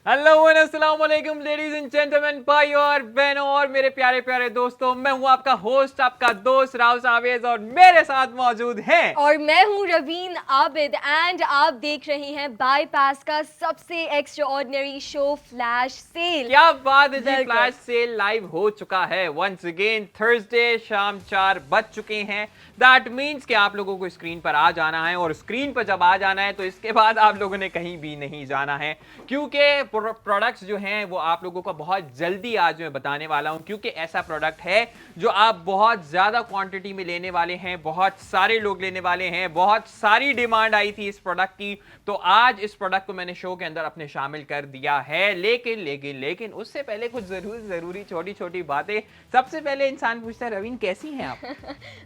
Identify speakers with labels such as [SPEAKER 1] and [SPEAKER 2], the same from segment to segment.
[SPEAKER 1] Hello अस्सलाम वालेकुम ladies and gentleman, भाई और बहनों और मेरे प्यारे प्यारे दोस्तों, मैं हूं आपका होस्ट, आपका दोस्त राव सावेज और मेरे साथ मौजूद हैं
[SPEAKER 2] और मैं हूं रवीन आबिद एंड आप देख रहे हैं बाईपास का सबसे extra ordinary show flash sale.
[SPEAKER 1] क्या बात है जी,
[SPEAKER 2] बिल्कुल।
[SPEAKER 1] फ्लैश सेल लाइव हो चुका है वंस अगेन। थर्सडे शाम 4 बज चुके हैं। दैट मीन्स कि आप लोगों को स्क्रीन पर आ जाना है, और स्क्रीन पर जब आ जाना है तो इसके बाद आप लोगों ने कहीं भी नहीं जाना है, क्योंकि प्रोडक्ट्स जो हैं वो आप लोगों को बहुत जल्दी आज मैं बताने वाला हूं, क्योंकि ऐसा प्रोडक्ट है जो आप बहुत ज्यादा क्वांटिटी में लेने वाले हैं, बहुत सारे लोग लेने वाले हैं, बहुत सारी डिमांड आई थी इस प्रोडक्ट की, तो आज इस प्रोडक्ट को मैंने शो के अंदर अपने शामिल कर दिया है। लेकिन लेकिन लेकिन उससे पहले कुछ जरूरी छोटी छोटी बातें। सबसे पहले इंसान पूछता है, रवीन कैसी हैं आप?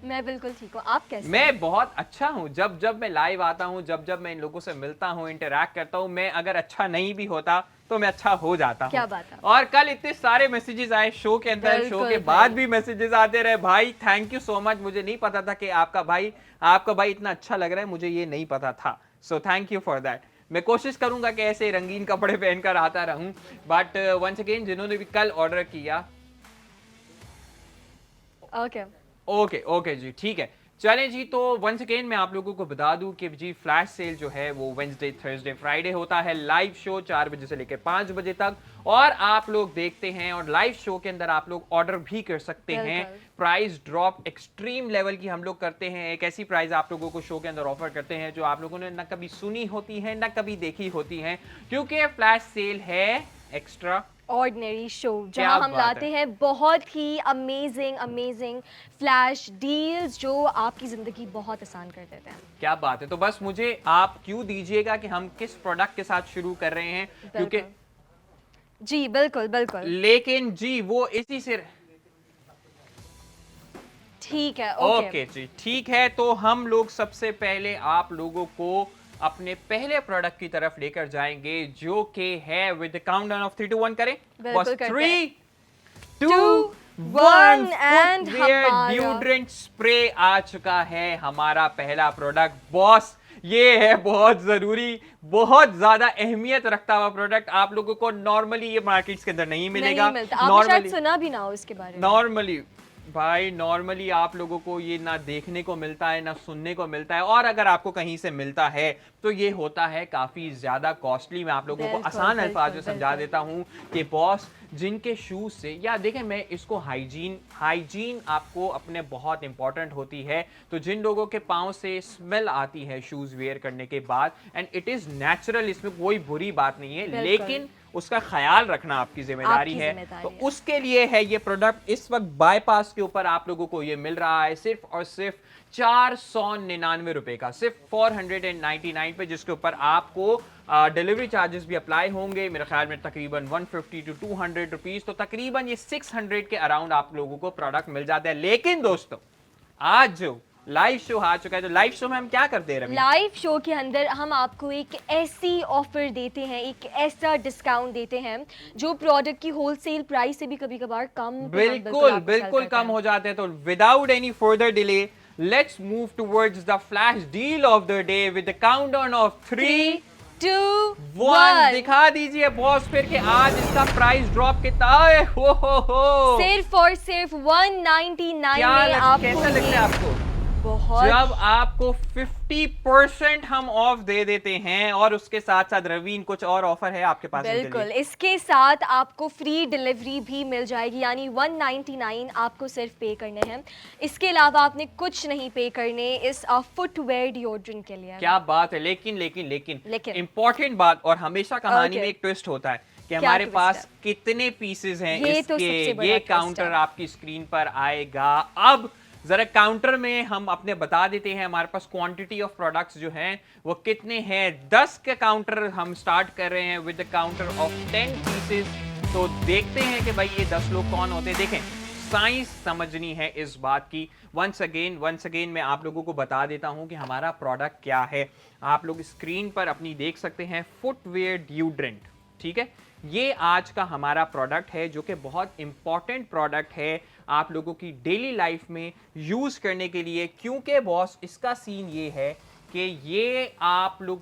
[SPEAKER 2] मैं बिल्कुल ठीक हूँ, आप कैसे हैं?
[SPEAKER 1] मैं बहुत अच्छा हूं। जब जब मैं लाइव आता हूं, जब जब मैं इन लोगों से मिलता हूं, इंटरैक्ट करता हूं, मैं अगर अच्छा नहीं भी होता तो मैं अच्छा हो जाता हूं।
[SPEAKER 2] क्या बात है।
[SPEAKER 1] और कल इतने सारे मैसेजेस आए शो के अंदर, शो
[SPEAKER 2] बिल्कुल
[SPEAKER 1] के
[SPEAKER 2] भाई।
[SPEAKER 1] बाद भी मैसेजेस आते रहे। भाई थैंक यू सो मच। मुझे नहीं पता था कि आपका भाई इतना अच्छा लग रहा है, मुझे ये नहीं पता था। सो थैंक यू फॉर दैट। मैं कोशिश करूंगा कि ऐसे रंगीन कपड़े पहनकर आता रहूं, बट वंस अगेन जिन्होंने भी कल ऑर्डर किया,
[SPEAKER 2] ओके।
[SPEAKER 1] ओके ओके जी, ठीक है। चलें जी, तो वंस अगेन मैं आप लोगों को बता दूं कि जी फ्लैश सेल जो है वो वेंसडे थर्सडे फ्राइडे होता है। लाइव शो 4 बजे से लेकर 5 बजे तक, और आप लोग देखते हैं, और लाइव शो के अंदर आप लोग ऑर्डर भी कर सकते हैं।
[SPEAKER 2] बिल्कुल।
[SPEAKER 1] प्राइस ड्रॉप एक्सट्रीम लेवल की हम लोग करते हैं। एक ऐसी प्राइस आप लोगों को शो के अंदर ऑफर करते हैं जो आप लोगों ने ना कभी सुनी होती है ना कभी देखी होती है, क्योंकि फ्लैश सेल है एक्स्ट्रा
[SPEAKER 2] ऑर्डिनरी शो
[SPEAKER 1] क्या
[SPEAKER 2] जहां हम
[SPEAKER 1] बात है।
[SPEAKER 2] लाते हैं बहुत ही अमेजिंग अमेजिंग फ्लैश डील्स जो आपकी जिंदगी बहुत आसान कर देते हैं।
[SPEAKER 1] क्या बात है। तो बस मुझे आप क्यों दीजिएगा कि हम किस प्रोडक्ट के साथ शुरू कर रहे हैं, क्योंकि
[SPEAKER 2] बिल्कुल जी, बिल्कुल बिल्कुल।
[SPEAKER 1] लेकिन जी वो इसी से
[SPEAKER 2] ठीक है, ओके।
[SPEAKER 1] ओके जी, ठीक है। तो हम लोग सबसे पहले आप लोगों को अपने पहले प्रोडक्ट की तरफ लेकर जाएंगे, जो कि है विद काउंटडाउन ऑफ 3 2 1 करें। बस
[SPEAKER 2] बिल्कुल करते हैं।
[SPEAKER 1] 3 2
[SPEAKER 2] टू
[SPEAKER 1] 1।
[SPEAKER 2] वन एंड
[SPEAKER 1] फुटवेयर
[SPEAKER 2] हमारा
[SPEAKER 1] डिओड्रेंट स्प्रे आ चुका है, हमारा पहला प्रोडक्ट बॉस। ये है बहुत जरूरी, बहुत ज्यादा अहमियत रखता हुआ प्रोडक्ट। आप लोगों को नॉर्मली ये मार्केट्स के अंदर नहीं मिलेगा।
[SPEAKER 2] नहीं मिलता, आपने शायद
[SPEAKER 1] नॉर्मली
[SPEAKER 2] सुना भी ना हो इसके बारे में।
[SPEAKER 1] नॉर्मली भाई नॉर्मली आप लोगों को ये ना देखने को मिलता है ना सुनने को मिलता है, और अगर आपको कहीं से मिलता है तो ये होता है काफी ज्यादा कॉस्टली। मैं आप लोगों को
[SPEAKER 2] बिल्कुल
[SPEAKER 1] आसान अल्फाज में
[SPEAKER 2] बिल्कुल
[SPEAKER 1] समझा
[SPEAKER 2] बिल्कुल।
[SPEAKER 1] देता हूं कि बॉस, जिनके शूज से, या देखें मैं इसको हाइजीन हाइजीन आपको अपने बहुत इंपॉर्टेंट होती है, तो जिन लोगों के पाँव से स्मेल आती है शूज वेयर करने के बाद, एंड इट इज नेचुरल, इसमें कोई बुरी बात नहीं है,
[SPEAKER 2] बिल्कुल।
[SPEAKER 1] लेकिन उसका ख्याल रखना आपकी जिम्मेदारी
[SPEAKER 2] आपकी
[SPEAKER 1] है। तो
[SPEAKER 2] जिम्मेदारी है।
[SPEAKER 1] उसके लिए है ये प्रोडक्ट। इस वक्त बाईपास के ऊपर आप लोगों को ये मिल रहा है सिर्फ और सिर्फ 499 रुपए का, सिर्फ 499 पे, जिसके ऊपर आपको डिलीवरी चार्जेस भी अप्लाई होंगे। मेरे ख्याल में तकरीबन 150 टू 200 रुपीज, तो तकरीबन ये 600 के अराउंड आप लोगों को प्रोडक्ट मिल जाता है। लेकिन दोस्तों, आज जो लाइव शो आ चुका है, तो लाइव शो में हम क्या करते हैं रवि?
[SPEAKER 2] लाइव शो के अंदर हम आपको एक ऐसी ऑफर देते हैं, एक ऐसा डिस्काउंट देते हैं जो प्रोडक्ट की होलसेल प्राइस से भी कभी कभार कम पे हम
[SPEAKER 1] बिल्कुल
[SPEAKER 2] आपको सेल
[SPEAKER 1] बिल्कुल
[SPEAKER 2] करते
[SPEAKER 1] कम
[SPEAKER 2] हैं।
[SPEAKER 1] हो जाते हैं। तो without any further delay, let's move towards the flash deal of the day with the countdown of 3
[SPEAKER 2] 3 2
[SPEAKER 1] 1।
[SPEAKER 2] 1।
[SPEAKER 1] दिखा दीजिए बॉस फिर के आज इसका प्राइस ड्रॉप कितना है। हो
[SPEAKER 2] सिर्फ और सिर्फ 199
[SPEAKER 1] क्या
[SPEAKER 2] में आपको
[SPEAKER 1] कैसा लगता है आपको
[SPEAKER 2] बहुत
[SPEAKER 1] जब आपको 50% हम ऑफ दे देते हैं, और उसके साथ साथ रवीन कुछ और ऑफर है आपके पास इनके लिए?
[SPEAKER 2] बिल्कुल, इसके साथ आपको फ्री डिलीवरी भी मिल जाएगी, यानी 199 आपको सिर्फ पे करने हैं। इसके अलावा आपने कुछ नहीं पे करने इस फुटवेयर डिओड्रेंट के लिए।
[SPEAKER 1] क्या बात है। लेकिन लेकिन लेकिन
[SPEAKER 2] लेकिन
[SPEAKER 1] इंपॉर्टेंट बात, और हमेशा कहानी
[SPEAKER 2] ओके,
[SPEAKER 1] में एक ट्विस्ट होता है कि
[SPEAKER 2] क्या
[SPEAKER 1] हमारे
[SPEAKER 2] ट्विस्ट
[SPEAKER 1] पास
[SPEAKER 2] है?
[SPEAKER 1] कितने पीसेस हैं
[SPEAKER 2] ये तो
[SPEAKER 1] इसके।
[SPEAKER 2] सबसे बड़ा
[SPEAKER 1] ये
[SPEAKER 2] ट्विस्ट
[SPEAKER 1] काउंटर
[SPEAKER 2] है।
[SPEAKER 1] आपकी स्क्रीन पर आएगा। अब जरा काउंटर में हम अपने बता देते हैं हमारे पास क्वांटिटी ऑफ प्रोडक्ट्स जो हैं वो कितने हैं। 10 के काउंटर हम स्टार्ट कर रहे हैं with the counter of 10 pieces. तो देखते हैं कि भाई ये 10 लोग कौन होते हैं। देखें, साइंस समझनी है इस बात की। वंस अगेन मैं आप लोगों को बता देता हूं कि हमारा प्रोडक्ट क्या है। आप लोग स्क्रीन पर अपनी देख सकते हैं, फुटवेयर डिओड्रेंट, ठीक है। ये आज का हमारा प्रोडक्ट है जो कि बहुत इंपॉर्टेंट प्रोडक्ट है आप लोगों की डेली लाइफ में यूज करने के लिए, क्योंकि बॉस इसका सीन ये है कि ये आप लोग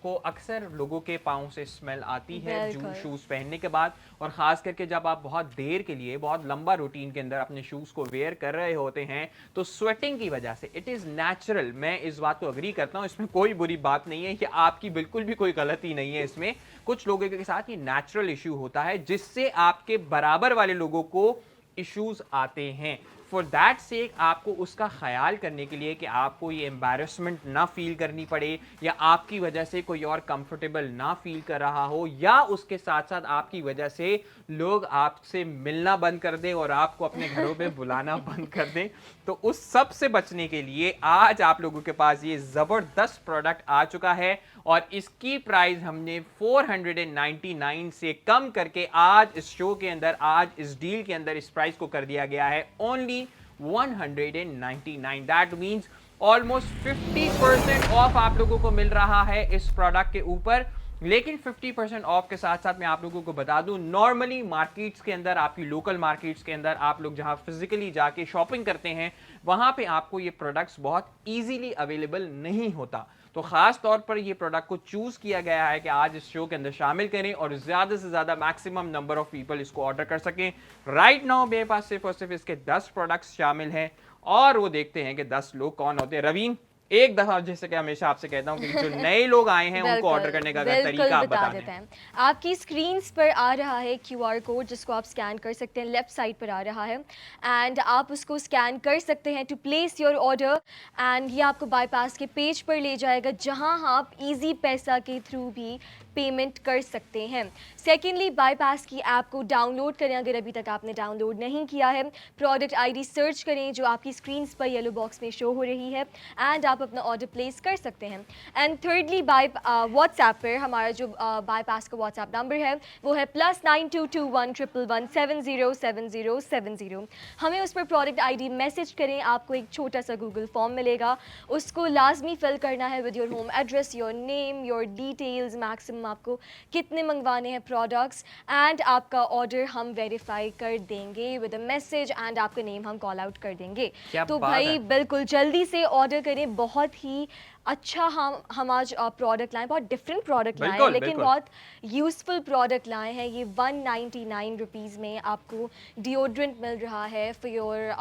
[SPEAKER 1] को अक्सर लोगों के पाँव से स्मेल आती है
[SPEAKER 2] बिल्कुल।
[SPEAKER 1] शूज़ पहनने के बाद, और ख़ास करके जब आप बहुत देर के लिए बहुत लंबा रूटीन के अंदर अपने शूज़ को वेयर कर रहे होते हैं तो स्वेटिंग की वजह से इट इज़ नेचुरल। मैं इस बात को अग्री करता हूँ, इसमें कोई बुरी बात नहीं है, कि आपकी बिल्कुल भी कोई गलती नहीं है इसमें। कुछ लोगों के साथ ये नेचुरल इशू होता है जिससे आपके बराबर वाले लोगों को इश्यूज आते हैं। फॉर दैट सेक आपको उसका ख्याल करने के लिए कि आपको ये एम्बैरसमेंट ना फील करनी पड़े, या आपकी वजह से कोई और कंफर्टेबल ना फील कर रहा हो, या उसके साथ साथ आपकी वजह से लोग आपसे मिलना बंद कर दें और आपको अपने घरों पे बुलाना बंद कर दें, तो उस सब से बचने के लिए आज आप लोगों के पास ये ज़बरदस्त प्रोडक्ट आ चुका है, और इसकी प्राइस हमने 499 से कम करके आज इस शो के अंदर, आज इस डील के अंदर इस प्राइस को कर दिया गया है only 199। That means almost 50% of आप लोगों को मिल रहा है इस प्रोडक्ट के ऊपर। लेकिन 50% ऑफ के साथ साथ मैं आप लोगों को बता दूं, नॉर्मली मार्केट्स के अंदर, आपकी लोकल मार्केट्स के अंदर, आप लोग जहां फिजिकली जाके शॉपिंग करते हैं वहां पे आपको ये प्रोडक्ट्स बहुत इजीली अवेलेबल नहीं होता। तो खास तौर पर ये प्रोडक्ट को चूज किया गया है कि आज इस शो के अंदर शामिल करें और ज्यादा से ज्यादा मैक्सिमम नंबर ऑफ पीपल इसको ऑर्डर कर सकें। राइट नाउ मेरे पास सिर्फ और सिर्फ इसके 10 प्रोडक्ट्स शामिल हैं, और वो देखते हैं कि 10 लोग कौन होते हैं। रवीन, एक दफा जैसे कि हमेशा आपसे कहता हूँ कि जो नए लोग आए हैं उनको ऑर्डर करने का अगर तरीका आप बता देते हैं।
[SPEAKER 2] आपकी स्क्रीन्स पर आ रहा है QR कोड, जिसको आप स्कैन कर सकते हैं, लेफ्ट साइड पर आ रहा है, एंड आप उसको स्कैन कर सकते हैं to place your order, and ये आपको बाईपास के पेज पर ले जाएगा जहां आप इजी पैसा के थ्रू भी पेमेंट कर सकते हैं। सेकेंडली, बाईपास की ऐप को डाउनलोड करें अगर अभी तक आपने डाउनलोड नहीं किया है। प्रोडक्ट आईडी सर्च करें जो आपकी स्क्रीन्स पर येलो बॉक्स में शो हो रही है, एंड आप अपना ऑर्डर प्लेस कर सकते हैं। एंड थर्डली, व्हाट्सएप पर हमारा जो बाईपास का व्हाट्सएप नंबर है वो है +922111707070। हमें उस पर प्रोडक्ट आईडी मैसेज करें, आपको एक छोटा सा गूगल फॉर्म मिलेगा, उसको लाजमी फिल करना है with your home address, your name, your details, maximum आपको कितने मंगवाने हैं प्रोडक्ट्स, एंड आपका ऑर्डर हम वेरीफाई कर देंगे विद अ मैसेज, एंड आपका नेम हम कॉल आउट कर देंगे। तो भाई बिल्कुल जल्दी से ऑर्डर करें। बहुत ही अच्छा हम आज प्रोडक्ट लाए, बहुत डिफरेंट प्रोडक्ट लाए हैं, लेकिन बहुत यूजफुल प्रोडक्ट लाए हैं। ये 199 रुपीज़ में आपको डिओड्रेंट मिल रहा है फॉर योर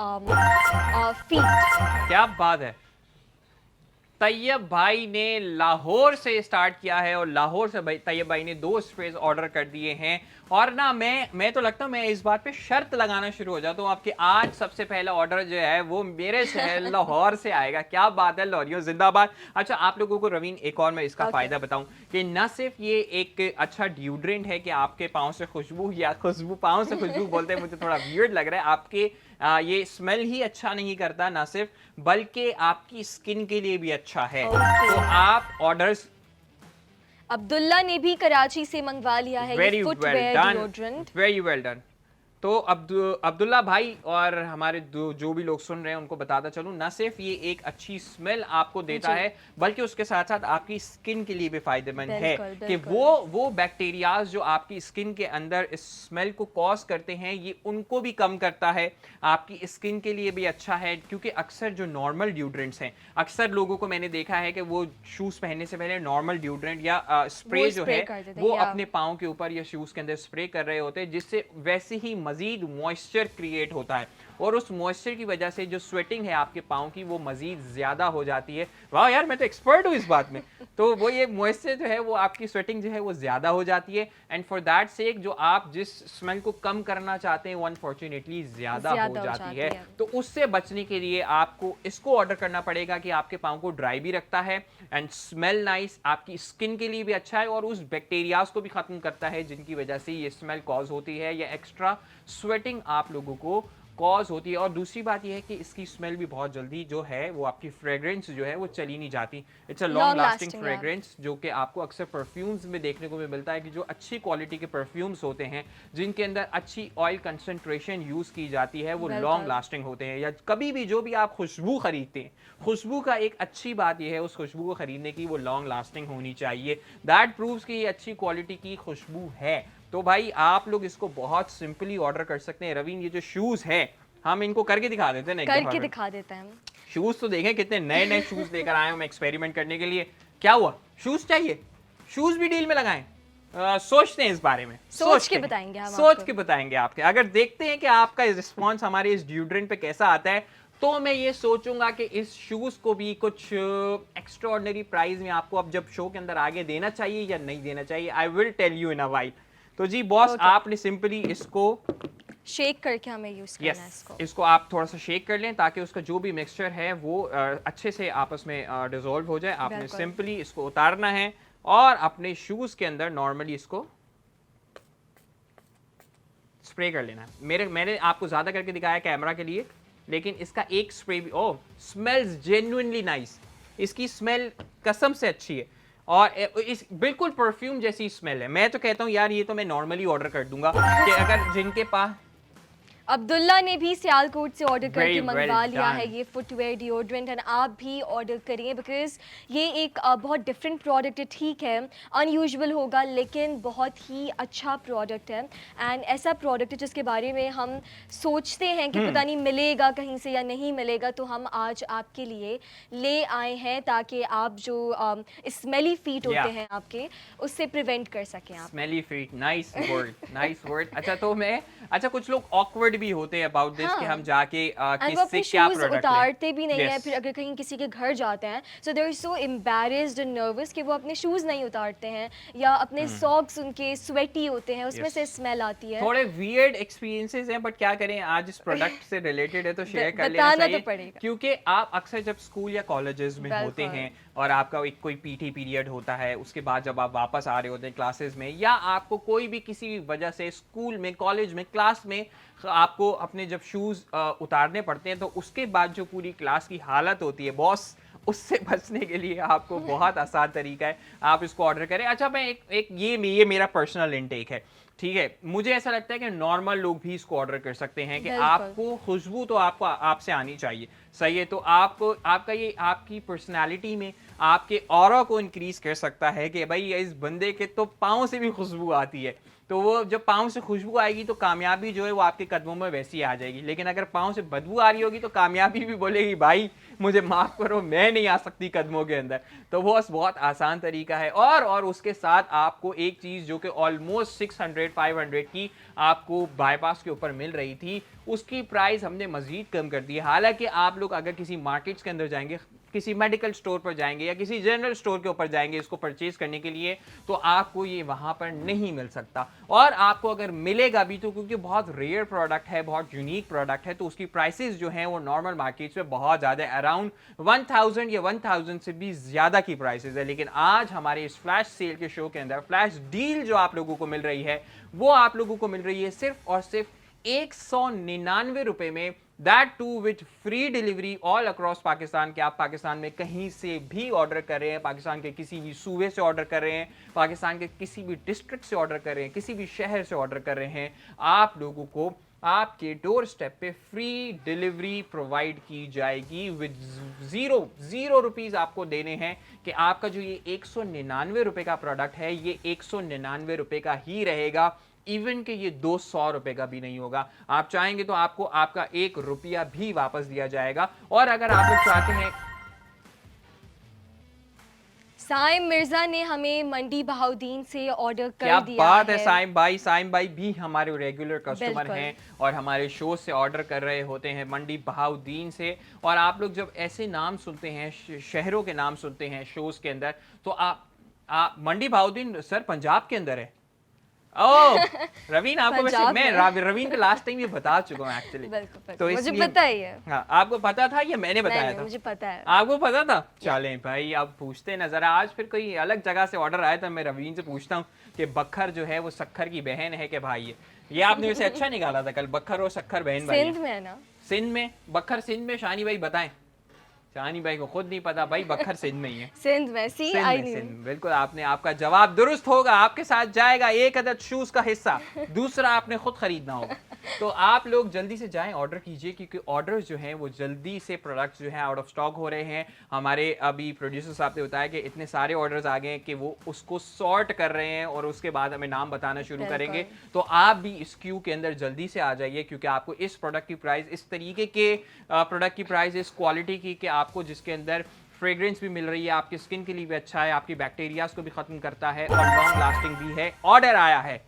[SPEAKER 2] फीट।
[SPEAKER 1] क्या बात है। तैयब भाई ने लाहौर से स्टार्ट किया है, और लाहौर से तैयब भाई ने 2 स्प्रेज ऑर्डर कर दिए हैं। और ना मैं तो लगता हूँ मैं इस बात पे शर्त लगाना शुरू हो जाता हूँ आपके, आज सबसे पहला ऑर्डर जो है वो मेरे शहर लाहौर से आएगा। क्या बात है, लाहौरियों जिंदाबाद। अच्छा, आप लोगों को रवीन एक और मैं इसका फायदा बताऊं कि न सिर्फ ये एक अच्छा ड्यूड्रेंट है कि आपके पाँव से खुशबू, या पाँव से खुशबू बोलते हैं मुझे थोड़ा वियर्ड लग रहा है, आपके ये स्मेल ही अच्छा नहीं करता ना सिर्फ, बल्कि आपकी स्किन के लिए भी अच्छा है। तो आप ऑर्डर्स,
[SPEAKER 2] अब्दुल्ला ने भी कराची से मंगवा लिया है ये footwear deodorant.
[SPEAKER 1] Very well done. तो अब्दुल्ला भाई और हमारे जो भी लोग सुन रहे हैं उनको बताता चलूं, ना सिर्फ ये एक अच्छी स्मेल आपको देता है, बल्कि उसके साथ साथ आपकी स्किन के लिए भी फायदेमंद है कि वो बैक्टीरियाज जो आपकी स्किन के अंदर इस स्मेल को कॉज करते हैं, ये उनको भी कम करता है। आपकी स्किन के लिए भी अच्छा है, क्योंकि अक्सर जो नॉर्मल ड्यूड्रेंट्स हैं, अक्सर लोगों को मैंने देखा है कि वो शूज पहनने से पहले नॉर्मल ड्यूड्रेंट या स्प्रे जो है वो अपने पाँव के ऊपर या शूज के अंदर स्प्रे कर रहे होते हैं, जिससे वैसे ही मजीद मॉइस्चर क्रिएट होता है, और उस मॉइस्चर की वजह से जो स्वेटिंग है आपके पाँव की वो मजीद ज्यादा हो जाती है। वाह यार, मैं तो एक्सपर्ट हूँ इस बात में। तो वो ये मॉइस्चर जो है वो आपकी स्वेटिंग जो है वो ज्यादा हो जाती है, एंड फॉर दैट सेक जो आप जिस स्मेल को कम करना चाहते हैं वो अनफॉर्चुनेटली ज्यादा हो जाती है। तो उससे बचने के लिए आपको इसको ऑर्डर करना पड़ेगा कि आपके पाँव को ड्राई भी रखता है एंड स्मेल नाइस, आपकी स्किन के लिए भी अच्छा है, और उस बैक्टीरियाज को भी खत्म करता है जिनकी वजह से ये स्मेल कॉज होती है या एक्स्ट्रा स्वेटिंग आप लोगों को कॉज होती है। और दूसरी बात यह है कि इसकी स्मेल भी बहुत जल्दी जो है वो आपकी फ्रेग्रेंस जो है वो चली नहीं जाती। It's a long lasting fragrance, जो कि आपको अक्सर परफ्यूम्स में देखने को भी मिलता है कि जो अच्छी क्वालिटी के परफ्यूम्स होते हैं जिनके अंदर अच्छी ऑयल कंसंट्रेशन यूज की जाती है वो लॉन्ग लास्टिंग होते हैं। या कभी भी जो भी आप खुशबू खरीदते हैं, खुशबू का एक अच्छी बात यह है उस खुशबू को खरीदने की वो लॉन्ग लास्टिंग होनी चाहिए। दैट प्रूव्स कि ये अच्छी क्वालिटी की खुशबू है। तो भाई आप लोग इसको बहुत सिंपली ऑर्डर कर सकते हैं। रवीन, ये जो शूज है हम इनको करके दिखा देते हैं ना,
[SPEAKER 2] करके दिखा देते हैं।
[SPEAKER 1] शूज तो देखें कितने नए नए शूज लेकर आए हूं मैं एक्सपेरिमेंट करने के लिए। क्या हुआ, शूज चाहिए, शूज भी डील में लगाएं। सोचते हैं इस बारे में,
[SPEAKER 2] सोच के
[SPEAKER 1] हैं।
[SPEAKER 2] बताएंगे हम
[SPEAKER 1] सोच
[SPEAKER 2] आपको।
[SPEAKER 1] के बताएंगे आपके। अगर देखते हैं कि आपका रिस्पॉन्स हमारे इस डिओड्रेंट पे कैसा आता है, तो मैं ये सोचूंगा कि इस शूज को भी कुछ एक्स्ट्रा ऑर्डिनरी प्राइस में आपको अब जब शो के अंदर आगे देना चाहिए या नहीं देना चाहिए। I will tell you in a while. तो जी बॉस,
[SPEAKER 2] Okay.
[SPEAKER 1] आपने सिंपली इसको
[SPEAKER 2] शेक करके हमें यूज करना है
[SPEAKER 1] यस,
[SPEAKER 2] इसको।
[SPEAKER 1] इसको आप थोड़ा सा शेक कर लें ताकि उसका जो भी मिक्सचर है वो अच्छे से आपस में डिसॉल्व हो जाए। आपने
[SPEAKER 2] बिल्कुल।
[SPEAKER 1] सिंपली इसको उतारना है और अपने शूज के अंदर नॉर्मली इसको स्प्रे कर लेना है। मैंने आपको ज्यादा करके दिखाया कैमरा के लिए, लेकिन इसका एक स्प्रे भी, ओह स्मेल्स जेन्युइनली नाइस। इसकी स्मेल कसम से अच्छी है और इस बिल्कुल परफ्यूम जैसी स्मेल है। मैं तो कहता हूँ यार ये तो मैं नॉर्मली ऑर्डर कर दूंगा कि अगर जिनके पास
[SPEAKER 2] अब्दुल्ला ने भी सियालकोट से ऑर्डर करके
[SPEAKER 1] Very well
[SPEAKER 2] मंगवा लिया
[SPEAKER 1] done.
[SPEAKER 2] है ये फुटवेयर डिओड्रेंट, एंड आप भी ऑर्डर करिए बिकॉज ये एक बहुत डिफरेंट प्रोडक्ट है। ठीक है अनयूजुअल होगा लेकिन बहुत ही अच्छा प्रोडक्ट है, एंड ऐसा प्रोडक्ट है जिसके बारे में हम सोचते हैं कि पता नहीं मिलेगा कहीं से या नहीं मिलेगा, तो हम आज आपके लिए ले आए हैं ताकि आप जो स्मेली फीट होते
[SPEAKER 1] Yeah.
[SPEAKER 2] हैं आपके, उससे प्रिवेंट कर सकें आप।
[SPEAKER 1] Smelly feet, nice word, nice word. अच्छा तो मैं, अच्छा कुछ लोग ऑकवर्ड भी होते हैं अबाउट दिस कि
[SPEAKER 2] हाँ।
[SPEAKER 1] हम जाके
[SPEAKER 2] एंड वो
[SPEAKER 1] किससे
[SPEAKER 2] अपने
[SPEAKER 1] क्या
[SPEAKER 2] शूज
[SPEAKER 1] प्रोडक्ट
[SPEAKER 2] उतारते भी नहीं है,
[SPEAKER 1] Yes.
[SPEAKER 2] फिर अगर कहीं किसी के घर जाते हैं so they are so embarrassed and nervous कि वो अपने शूज नहीं उतारते हैं, या अपने सॉक्स उनके स्वेटी होते हैं, उसमें
[SPEAKER 1] Yes.
[SPEAKER 2] से स्मेल आती है।
[SPEAKER 1] थोड़े वियर्ड एक्सपीरियंसेस हैं, बट क्या करें आज इस प्रोडक्ट से रिलेटेड है तो शेयर कर लेना
[SPEAKER 2] बताना तो
[SPEAKER 1] चाहिए।
[SPEAKER 2] पड़ेगा।
[SPEAKER 1] क्योंकि आप अक्सर जब स्कूल या कॉलेजेस में होते
[SPEAKER 2] बिल्कुल।
[SPEAKER 1] हैं और आपका एक कोई पीटी पीरियड होता है, उसके बाद जब आप वापस आ रहे होते हैं क्लासेस में, या आपको कोई भी किसी भी वजह से स्कूल में, कॉलेज में, क्लास में आपको अपने जब शूज उतारने पड़ते हैं, तो उसके बाद जो पूरी क्लास की हालत होती है बॉस, उससे बचने के लिए आपको बहुत आसान तरीका है, आप इसको ऑर्डर करें। अच्छा मैं ये मेरा पर्सनल इनटेक है, ठीक है। मुझे ऐसा लगता है कि नॉर्मल लोग भी इसको ऑर्डर कर सकते हैं कि
[SPEAKER 2] बिल्कुल।
[SPEAKER 1] आपको खुशबू तो आपको आपसे आनी चाहिए, सही है। तो आपको आपका ये आपकी पर्सनालिटी में आपके ऑरा को इंक्रीज कर सकता है कि भाई इस बंदे के तो पाँव से भी खुशबू आती है, तो वो जब पाँव से खुशबू आएगी तो कामयाबी जो है वो आपके कदमों में वैसी आ जाएगी। लेकिन अगर पाँव से बदबू आ रही होगी तो कामयाबी भी बोलेगी भाई मुझे माफ़ करो, मैं नहीं आ सकती कदमों के अंदर। तो वो बहुत आसान तरीका है। और उसके साथ आपको एक चीज़ जो कि ऑलमोस्ट 600-500 की आपको बाईपास के ऊपर मिल रही थी, उसकी प्राइस हमने मज़ीद कम कर दी है। हालांकि आप लोग अगर किसी मार्केट्स के अंदर जाएंगे, किसी मेडिकल स्टोर पर जाएंगे या किसी जनरल स्टोर के ऊपर जाएंगे इसको परचेज करने के लिए, तो आपको ये वहां पर नहीं मिल सकता। और आपको अगर मिलेगा भी तो क्योंकि बहुत रेयर प्रोडक्ट है, बहुत यूनिक प्रोडक्ट है, तो उसकी प्राइसेस जो हैं वो नॉर्मल मार्केट्स में बहुत ज़्यादा, अराउंड 1000 या 1000 से भी ज़्यादा की प्राइसेस है। लेकिन आज हमारे इस फ्लैश सेल के शो के अंदर फ्लैश डील जो आप लोगों को मिल रही है, वो आप लोगों को मिल रही है सिर्फ और सिर्फ 199 रुपए में, that too with free delivery all across Pakistan. के आप पाकिस्तान में कहीं से भी ऑर्डर कर रहे हैं, पाकिस्तान के किसी भी सूबे से ऑर्डर कर रहे हैं, पाकिस्तान के किसी भी डिस्ट्रिक्ट से ऑर्डर कर रहे हैं, किसी भी शहर से ऑर्डर कर रहे हैं, आप लोगों को आपके डोर स्टेप पे फ्री डिलीवरी प्रोवाइड की जाएगी विद जीरो रुपीज़ आपको देने हैं कि आपका जो ये 199 रुपए का प्रोडक्ट है ये 199 रुपए का ही रहेगा, इवन कि ये 200 रुपए का भी नहीं होगा। आप चाहेंगे तो आपको आपका 1 रुपया भी वापस दिया जाएगा। और अगर आप लोग चाहते हैं,
[SPEAKER 2] साइम मिर्जा ने हमें मंडी बहाउद्दीन से ऑर्डर कर
[SPEAKER 1] क्या
[SPEAKER 2] दिया
[SPEAKER 1] बात है साइम भाई भी हमारे रेगुलर कस्टमर
[SPEAKER 2] बिल्कुल।
[SPEAKER 1] हैं और हमारे शो से ऑर्डर कर रहे होते हैं मंडी बहाउद्दीन से। और आप लोग जब ऐसे नाम सुनते हैं, शहरों के नाम सुनते हैं शोज के अंदर, तो आप मंडी बहाउद्दीन सर पंजाब के अंदर है। ओह रवीन, आपको वैसे
[SPEAKER 2] पंजाब
[SPEAKER 1] मैं
[SPEAKER 2] में।
[SPEAKER 1] रवीन को लास्ट टाइम ये बता चुका हूँ एक्चुअली।
[SPEAKER 2] बिल्कुल,
[SPEAKER 1] तो
[SPEAKER 2] मुझे
[SPEAKER 1] इसलिए-
[SPEAKER 2] पता ही है।
[SPEAKER 1] हाँ, आपको पता था या मैंने बताया
[SPEAKER 2] नहीं,
[SPEAKER 1] था?
[SPEAKER 2] मुझे पता है।
[SPEAKER 1] आपको पता था? चलें भाई अब पूछते हैं नजर। आज फिर कोई अलग जगह से ऑर्डर आया था, मैं रवीन से पूछता हूँ कि बखर जो है वो सखर की बहन है कि भाई है? ये आपने वैसे अच्छा निकाला था कल, बखर और सखर बहन भाई
[SPEAKER 2] सिंध
[SPEAKER 1] हैं।
[SPEAKER 2] में है ना?
[SPEAKER 1] सिंध में, बखर सिंध में, शानी भाई बताएं। शानी भाई को खुद नहीं पता भाई, बखर सिंध में ही है।
[SPEAKER 2] सिंध में, सी
[SPEAKER 1] सिंध
[SPEAKER 2] आई
[SPEAKER 1] में,
[SPEAKER 2] न्यू।
[SPEAKER 1] सिंध। बिल्कुल, आपने, आपका जवाब दुरुस्त होगा, आपके साथ जाएगा एक अदद शूज का हिस्सा, दूसरा आपने खुद खरीदना होगा। तो आप लोग जल्दी से जाएं, ऑर्डर कीजिए, क्योंकि ऑर्डर्स जो हैं वो जल्दी से, प्रोडक्ट्स जो हैं आउट ऑफ स्टॉक हो रहे हैं। हमारे अभी प्रोड्यूसर साहब ने बताया कि इतने सारे ऑर्डर्स आ गए हैं कि वो उसको सॉर्ट कर रहे हैं और उसके बाद हमें नाम बताना शुरू करेंगे। तो आप भी इस क्यू के अंदर जल्दी से आ जाइए, क्योंकि आपको इस प्रोडक्ट की प्राइस, इस तरीके के प्रोडक्ट की प्राइस, इस क्वालिटी की, कि आपको जिसके अंदर फ्रेग्रेंस भी मिल रही है, आपकी स्किन के लिए भी अच्छा है, आपकी बैक्टीरियाज को भी खत्म करता है और लॉन्ग लास्टिंग भी है। ऑर्डर आया है,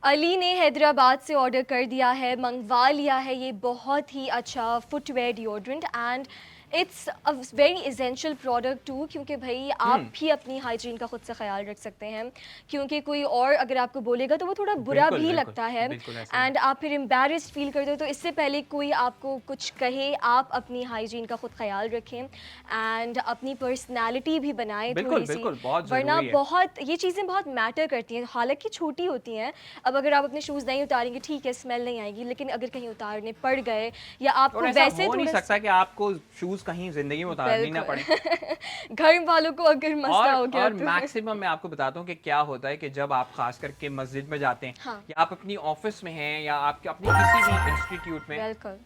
[SPEAKER 2] अली ने हैदराबाद से ऑर्डर कर दिया है, मंगवा लिया है ये बहुत ही अच्छा footwear deodorant and it's a very essential product too, क्योंकि भाई आप भी अपनी हाइजीन का खुद से ख्याल रख सकते हैं, क्योंकि कोई और अगर आपको बोलेगा तो वो थोड़ा बुरा भी लगता है एंड आप फिर एम्बैरेस्ड फील करते हो। तो इससे पहले कोई आपको कुछ कहे, आप अपनी हाइजीन का खुद ख्याल रखें एंड अपनी पर्सनैलिटी भी बनाएं थोड़ी सी, वरना बहुत ये चीज़ें बहुत मैटर करती हैं, हालांकि छोटी होती हैं। अब अगर आप अपने शूज़ नहीं उतारेंगे ठीक है, स्मेल नहीं आएगी, लेकिन अगर कहीं उतारने पड़ गए या आपको वैसे
[SPEAKER 1] हो नहीं सकता कि आपको शूज कहीं जिंदगी में उतारनी ना पड़े।
[SPEAKER 2] घर वालों को अगर मसला हो गया
[SPEAKER 1] और
[SPEAKER 2] तो
[SPEAKER 1] मैक्सिमम मैं आपको बताता हूँ कि क्या होता है कि जब आप खास करके मस्जिद में जाते हैं,
[SPEAKER 2] हाँ।
[SPEAKER 1] या आप अपनी ऑफिस में हैं, या आपके अपनी किसी भी इंस्टीट्यूट में।
[SPEAKER 2] बिल्कुल,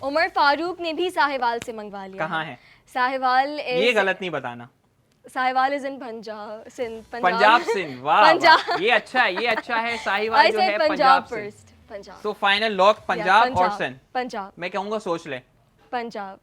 [SPEAKER 2] उमर फारूक ने भी साहिवाल से मंगवा लिया।
[SPEAKER 1] कहाँ है
[SPEAKER 2] साहिवाल?
[SPEAKER 1] ये गलत नहीं बताना।
[SPEAKER 2] Sahiwal is in Punjab, Sindh,
[SPEAKER 1] Punjab Sindh. वाह,
[SPEAKER 2] पंजाब।
[SPEAKER 1] ये अच्छा है, ये अच्छा है। साहिवाल जो है पंजाब फर्स्ट,
[SPEAKER 2] पंजाब।
[SPEAKER 1] तो फाइनल लॉक पंजाब और सिंध।
[SPEAKER 2] पंजाब,
[SPEAKER 1] मैं कहूँगा सोच ले।
[SPEAKER 2] पंजाब,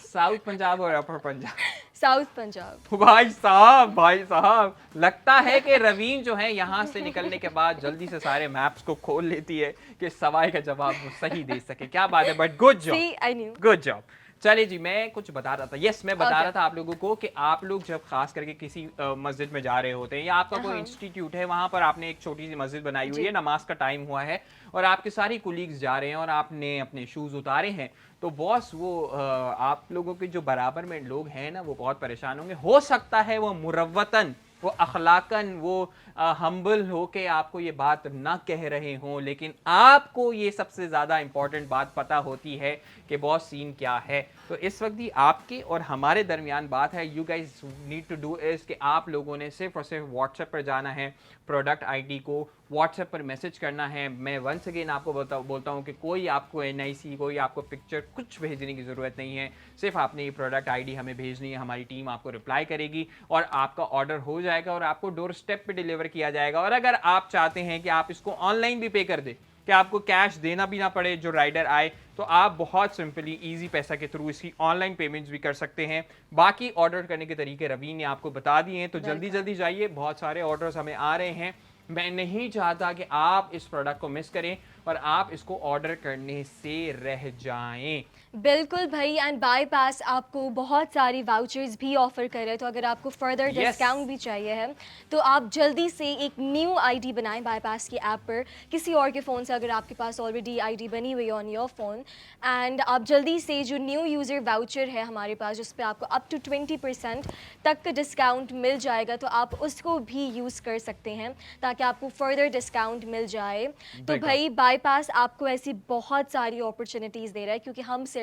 [SPEAKER 1] साउथ पंजाब और अपर पंजाब।
[SPEAKER 2] साउथ पंजाब।
[SPEAKER 1] भाई साहब, भाई साहब, लगता है कि रवीन जो है यहाँ से निकलने के बाद जल्दी से सारे मैप्स को खोल लेती है कि सवाल का जवाब वो सही दे सके। क्या बात है, but good job, good job. चलिए जी, मैं कुछ बता रहा था। यस, मैं बता रहा था आप लोगों को कि आप लोग जब खास करके किसी मस्जिद में जा रहे होते हैं, या आपका कोई इंस्टीट्यूट है, वहां पर आपने एक छोटी सी मस्जिद बनाई हुई है, नमाज का टाइम हुआ है और आपके सारी कुलीग्स जा रहे हैं और आपने अपने शूज उतारे हैं, तो बॉस वो आप लोगों के जो बराबर में लोग हैं ना, वो बहुत परेशान होंगे। हो सकता है वो मुरव्वतन, वो अखलाकन, वो हम्बल हो के आपको ये बात ना कह रहे हों, लेकिन आपको ये सबसे ज़्यादा इंपॉर्टेंट बात पता होती है कि बॉस सीन क्या है। तो इस वक्त ही आपके और हमारे दरमियान बात है, you guys need to do is कि आप लोगों ने सिर्फ और सिर्फ व्हाट्सएप पर जाना है, प्रोडक्ट आईडी को व्हाट्सएप पर मैसेज करना है। मैं वंस अगेन आपको बोलता हूँ कि कोई आपको NIC, कोई आपको पिक्चर कुछ भेजने की ज़रूरत नहीं है, सिर्फ आपने ये प्रोडक्ट आईडी हमें भेजनी है, हमारी टीम आपको रिप्लाई करेगी और आपका ऑर्डर हो जाएगा और आपको डोर स्टेप पे डिलीवर किया जाएगा। और अगर आप चाहते हैं कि आप इसको ऑनलाइन भी पे कर दें, कि आपको कैश देना भी ना पड़े जो राइडर आए, तो आप बहुत सिंपली इजी पैसा के थ्रू इसकी ऑनलाइन पेमेंट्स भी कर सकते हैं। बाकी ऑर्डर करने के तरीके रवीन ने आपको बता दिए हैं, तो जल्दी जल्दी जाइए, बहुत सारे ऑर्डर्स हमें आ रहे हैं। मैं नहीं चाहता कि आप इस प्रोडक्ट को मिस करें और आप इसको ऑर्डर करने से रह जाएं।
[SPEAKER 2] बिल्कुल भाई, एंड बाईपास आपको बहुत सारी वाउचर्स भी ऑफर कर रहे हैं, तो अगर आपको फर्दर डिस्काउंट भी चाहिए है तो आप जल्दी से एक न्यू आईडी बनाएं बाईपास की ऐप पर, किसी और के फ़ोन से, अगर आपके पास ऑलरेडी आईडी बनी हुई है ऑन योर फ़ोन, एंड आप जल्दी से जो न्यू यूज़र वाउचर है हमारे पास, जिस पर आपको अप टू 20% तक का डिस्काउंट मिल जाएगा, तो आप उसको भी यूज़ कर सकते हैं ताकि आपको फर्दर डिस्काउंट मिल जाए। तो भाई बाईपास आपको ऐसी बहुत सारी अपॉर्चुनिटीज़ दे रहा है, क्योंकि हम सिर्फ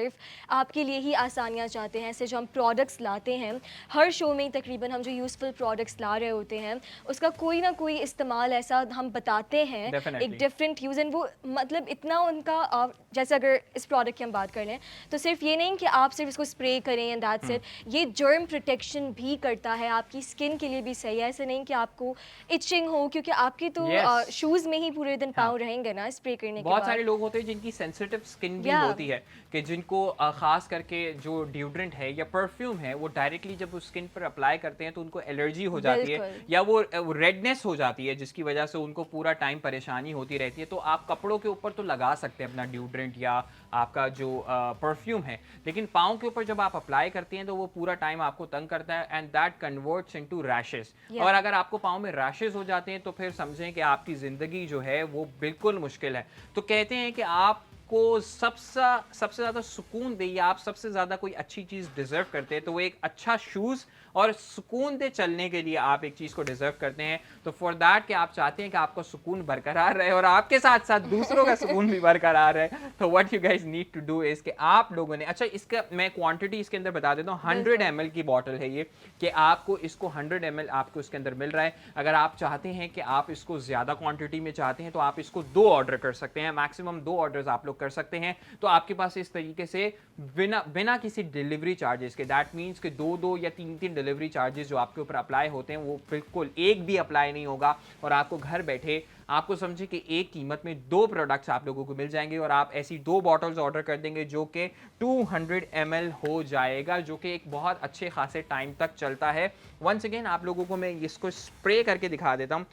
[SPEAKER 2] आपके लिए ही आसानियाँ चाहते हैं। ऐसे जो हम प्रोडक्ट्स लाते हैं हर शो में, तकरीबन हम जो यूज़फुल प्रोडक्ट्स ला रहे होते हैं उसका कोई ना कोई इस्तेमाल ऐसा हम बताते हैं, एक डिफरेंट यूज़, एंड वो मतलब इतना उनका जैसे अगर इस प्रोडक्ट की हम बात कर लें तो सिर्फ ये नहीं कि आप सिर्फ इसको स्प्रे करें एंड दैट्स इट, ये जर्म प्रोटेक्शन भी करता है, आपकी स्किन के लिए भी सही है। ऐसे नहीं कि आपको इचिंग हो, क्योंकि आपके तो शूज़ में ही पूरे दिन पाँव रहेंगे ना स्प्रे करने के बाद।
[SPEAKER 1] बहुत सारे लोग होते हैं जिनकी सेंसिटिव स्किन भी होती है, कि जिनको खास करके जो डिओड्रेंट है या परफ्यूम है वो डायरेक्टली जब उस स्किन पर अप्लाई करते हैं तो उनको एलर्जी हो जाती है, या वो रेडनेस हो जाती है, जिसकी वजह से उनको पूरा टाइम परेशानी होती रहती है। तो आप कपड़ों के ऊपर तो लगा सकते हैं अपना डिओड्रेंट या आपका जो परफ्यूम है, लेकिन पाँव के ऊपर जब आप अप्लाई करते हैं तो वो पूरा टाइम आपको तंग करता है and that converts into rashes. और अगर आपको पाँव में रैशेस हो जाते हैं तो फिर समझें कि आपकी ज़िंदगी जो है वो बिल्कुल मुश्किल है। तो कहते हैं कि आप आपको सबसे ज़्यादा सुकून दे या आप सबसे ज़्यादा कोई अच्छी चीज़ डिज़र्व करते हैं तो वो एक अच्छा शूज़ और सुकून दे चलने के लिए आप एक चीज़ को डिज़र्व करते हैं। तो फॉर दैट कि आप चाहते हैं कि आपका सुकून बरकरार रहे और आपके साथ-साथ दूसरों का सुकून भी बरकरार रहे, तो what you guys need to do is कि आप लोगों ने अच्छा इसका मैं क्वांटिटी इसके अंदर बता देता हूँ 100 ml की बॉटल है ये कि आपको इसको 100 ml आपको इसके अंदर मिल रहा है। अगर आप चाहते हैं कि आप इसको ज़्यादा क्वांटिटी में चाहते हैं तो आप इसको 2 ऑर्डर कर सकते हैं, मैक्सिमम 2 ऑर्डर्स आप लोग कर सकते हैं। तो आपके पास इस तरीके से बिना किसी डिलीवरी चार्जेस के दैट मीन्स कि 2-2 या 3-3 डिलीवरी चार्जेस जो आपके ऊपर अप्लाई होते हैं वो बिल्कुल एक भी अप्लाई नहीं होगा और आपको घर बैठे आपको समझे कि एक कीमत में 2 प्रोडक्ट्स आप लोगों को मिल जाएंगे और आप ऐसी 2 बॉटल्स ऑर्डर कर देंगे जो कि 200 ml हो जाएगा, जो कि एक बहुत अच्छे खासे टाइम तक चलता है। वंस अगेन आप लोगों को मैं इसको स्प्रे करके दिखा देता हूँ।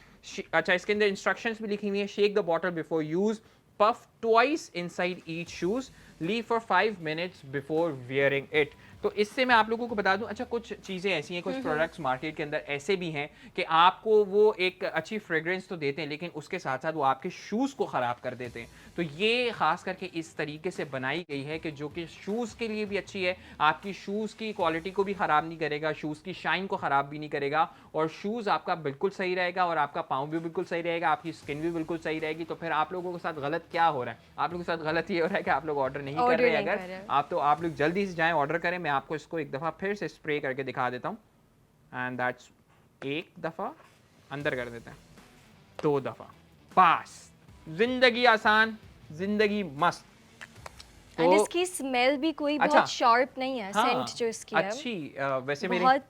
[SPEAKER 1] अच्छा इसके अंदर इंस्ट्रक्शंस भी लिखी हुई है, shake the bottle before use, puff twice inside each shoes, leave for 5 minutes before wearing it। तो इससे मैं आप लोगों को बता दूं, अच्छा कुछ चीज़ें ऐसी हैं, कुछ प्रोडक्ट्स मार्केट के अंदर ऐसे भी हैं कि आपको वो एक अच्छी फ्रेग्रेंस तो देते हैं लेकिन उसके साथ साथ वो आपके शूज़ को ख़राब कर देते हैं। तो ये ख़ास करके इस तरीके से बनाई गई है कि जो कि शूज़ के लिए भी अच्छी है, आपकी शूज़ की क्वालिटी को भी ख़राब नहीं करेगा, शूज़ की शाइन को ख़राब भी नहीं करेगा और शूज़ आपका बिल्कुल सही रहेगा और आपका पाँव भी बिल्कुल सही रहेगा, आपकी स्किन भी बिल्कुल सही रहेगी। तो फिर आप लोगों के साथ गलत क्या हो रहा है? आप लोगों के साथ गलत ये हो रहा है कि आप लोग ऑर्डर नहीं कर रहे हैं। अगर आप लोग जल्दी से जाएं ऑर्डर करें। मैं आपको इसको एक दफ़ा फिर से स्प्रे करके दिखा देता हूँ एंड दैट्स एक दफ़ा अंदर कर देते हैं, 2 दफ़ा, बस जिंदगी आसान, जिंदगी मस्त।
[SPEAKER 2] एंड इसकी स्मेल भी कोई
[SPEAKER 1] अच्छा,
[SPEAKER 2] बहुत शार्प नहीं है,
[SPEAKER 1] हाँ,
[SPEAKER 2] सेंट जो इसकी है
[SPEAKER 1] अच्छी वैसे मेरे
[SPEAKER 2] बहुत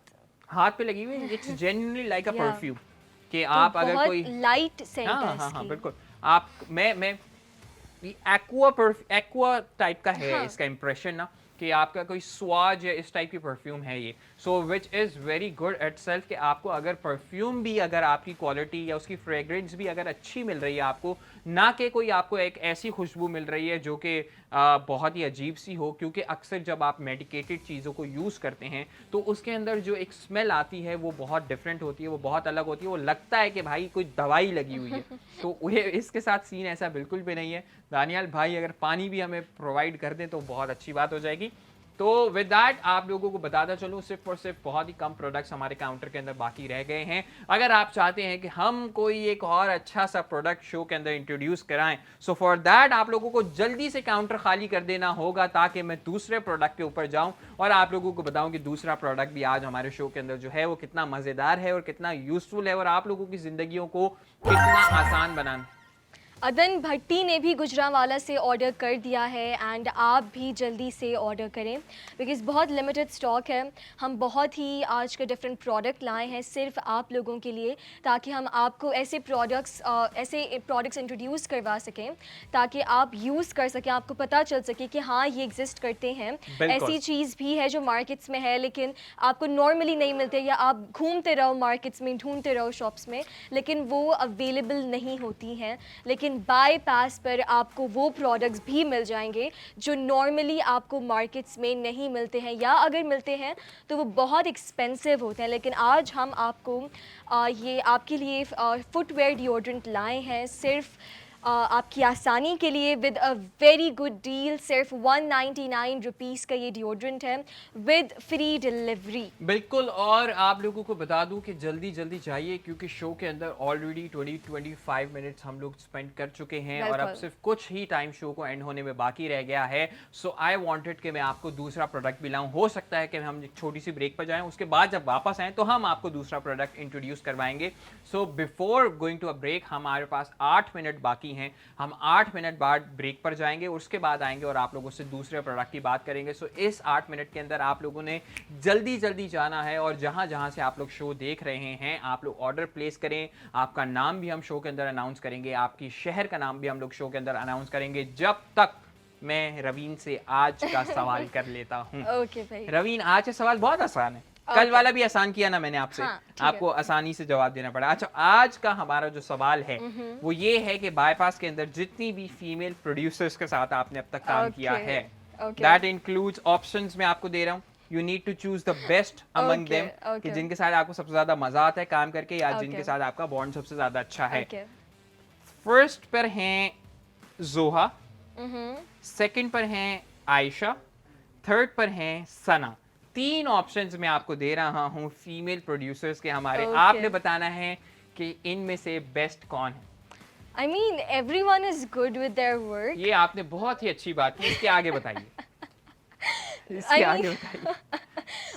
[SPEAKER 1] हाथ पे लगी हुई है, इट्स जेन्युइनली लाइक अ
[SPEAKER 2] या
[SPEAKER 1] परफ्यूम कि
[SPEAKER 2] तो
[SPEAKER 1] आप अगर कोई
[SPEAKER 2] बहुत लाइट सेंट
[SPEAKER 1] हाँ
[SPEAKER 2] है
[SPEAKER 1] हाँ हाँ
[SPEAKER 2] इसकी।
[SPEAKER 1] बिल्कुल आप मैं एक्वा टाइप का है
[SPEAKER 2] हाँ
[SPEAKER 1] इसका इंप्रेशन ना कि आपका कोई स्वाज या इस टाइप की परफ्यूम है ये। So which is very good at self कि आपको अगर परफ्यूम भी अगर आपकी क्वालिटी या उसकी फ्रेग्रेंस भी अगर अच्छी मिल रही है आपको, ना कि कोई आपको एक ऐसी खुशबू मिल रही है जो कि बहुत ही अजीब सी हो, क्योंकि अक्सर जब आप मेडिकेटेड चीज़ों को यूज़ करते हैं तो उसके अंदर जो एक स्मेल आती है वो बहुत डिफरेंट होती है, वो बहुत अलग होती है, वो लगता है कि भाई कोई दवाई लगी हुई है। तो ये इसके साथ सीन ऐसा बिल्कुल भी नहीं है। दानियाल भाई अगर पानी भी हमें प्रोवाइड कर दें तो बहुत अच्छी बात हो जाएगी। तो विद दैट आप लोगों को बताता चलूँ सिर्फ और सिर्फ बहुत ही कम प्रोडक्ट्स हमारे काउंटर के अंदर बाकी रह गए हैं। अगर आप चाहते हैं कि हम कोई एक और अच्छा सा प्रोडक्ट शो के अंदर इंट्रोड्यूस कराएं, सो फॉर दैट आप लोगों को जल्दी से काउंटर खाली कर देना होगा ताकि मैं दूसरे प्रोडक्ट के ऊपर जाऊं और आप लोगों को बताऊं कि दूसरा प्रोडक्ट भी आज हमारे शो के अंदर जो है वो कितना मज़ेदार है और कितना यूजफुल है और आप लोगों की ज़िंदगियों को कितना आसान बनाना।
[SPEAKER 2] अदन भट्टी ने भी गुजरांवाला से ऑर्डर कर दिया है एंड आप भी जल्दी से ऑर्डर करें बिकॉज़ बहुत लिमिटेड स्टॉक है। हम बहुत ही आज के डिफरेंट प्रोडक्ट लाए हैं सिर्फ आप लोगों के लिए ताकि हम आपको ऐसे प्रोडक्ट्स इंट्रोड्यूस करवा सकें ताकि आप यूज़ कर सकें, आपको पता चल सके कि हाँ ये एग्जिस्ट करते हैं। ऐसी चीज़ भी है जो मार्केट्स में है लेकिन आपको नॉर्मली नहीं मिलते या आप घूमते रहो मार्केट्स में, ढूंढते रहो शॉप्स में लेकिन वो अवेलेबल नहीं होती हैं। लेकिन बाईपास पर आपको वो प्रोडक्ट्स भी मिल जाएंगे जो नॉर्मली आपको मार्केट्स में नहीं मिलते हैं या अगर मिलते हैं तो वो बहुत एक्सपेंसिव होते हैं। लेकिन आज हम आपको ये आपके लिए फुटवेयर डिओड्रेंट लाए हैं सिर्फ आपकी आसानी के लिए with a very good deal. सिर्फ 199 रुपीज़ का ये डिओड्रेंट है विद फ्री डिलीवरी।
[SPEAKER 1] बिल्कुल, और आप लोगों को बता दूं कि जल्दी जल्दी जाइए क्योंकि शो के अंदर ऑलरेडी 20-25 मिनट्स हम लोग स्पेंड कर चुके हैं और अब सिर्फ कुछ ही टाइम शो को एंड होने में बाकी रह गया है। सो आई वांटेड कि मैं आपको दूसरा प्रोडक्ट भी लाऊं। हो सकता है कि हम एक छोटी सी ब्रेक पर जाएं, उसके बाद जब वापस आएँ तो हम आपको दूसरा प्रोडक्ट इंट्रोड्यूस करवाएंगे। So before going to a break हमारे पास 8 मिनट बाकी हैं। हम 8 मिनट बाद ब्रेक पर जाएंगे, उसके बाद आएंगे और आप लोगों से दूसरे प्रोडक्ट की बात करेंगे। सो इस 8 मिनट के अंदर आप लोगों ने जल्दी जल्दी जाना है और जहां जहां से आप लोग शो देख रहे हैं आप लोग ऑर्डर प्लेस करें। आपका नाम भी हम शो के अंदर अनाउंस करेंगे, आपकी शहर का नाम भी हम लोग शो के अंदर अनाउंस करेंगे। जब तक मैं रवीन से आज का सवाल कर लेता हूँ।
[SPEAKER 2] ओके भाई।
[SPEAKER 1] रवीन, आज का सवाल बहुत आसान है। कल वाला भी आसान किया ना मैंने आपसे।
[SPEAKER 2] हाँ,
[SPEAKER 1] आपको आसानी से जवाब देना पड़ा। अच्छा, आज का हमारा जो सवाल है वो ये है कि बाईपास के अंदर जितनी भी फीमेल प्रोड्यूसर्स के साथ आपने अब तक काम किया है, दैट इंक्लूड्स ऑप्शंस मैं आपको दे रहा हूँ। You need to choose the best among them कि जिनके साथ आपको सबसे ज्यादा मजा आता है काम करके या जिनके साथ आपका बॉन्ड सबसे ज्यादा अच्छा है। फर्स्ट पर हैं जोहा, सेकंड पर हैं आयशा, थर्ड पर हैं सना। 3 ऑप्शंस मैं आपको दे रहा हूँ फीमेल प्रोड्यूसर्स के हमारे।
[SPEAKER 2] Okay.
[SPEAKER 1] आपने बताना है कि इनमें से बेस्ट कौन है।
[SPEAKER 2] I mean, everyone is good with their work.
[SPEAKER 1] ये आपने बहुत ही अच्छी बात की। इसके आगे बताइए। इसके
[SPEAKER 2] I
[SPEAKER 1] आगे
[SPEAKER 2] mean-
[SPEAKER 1] बताइए।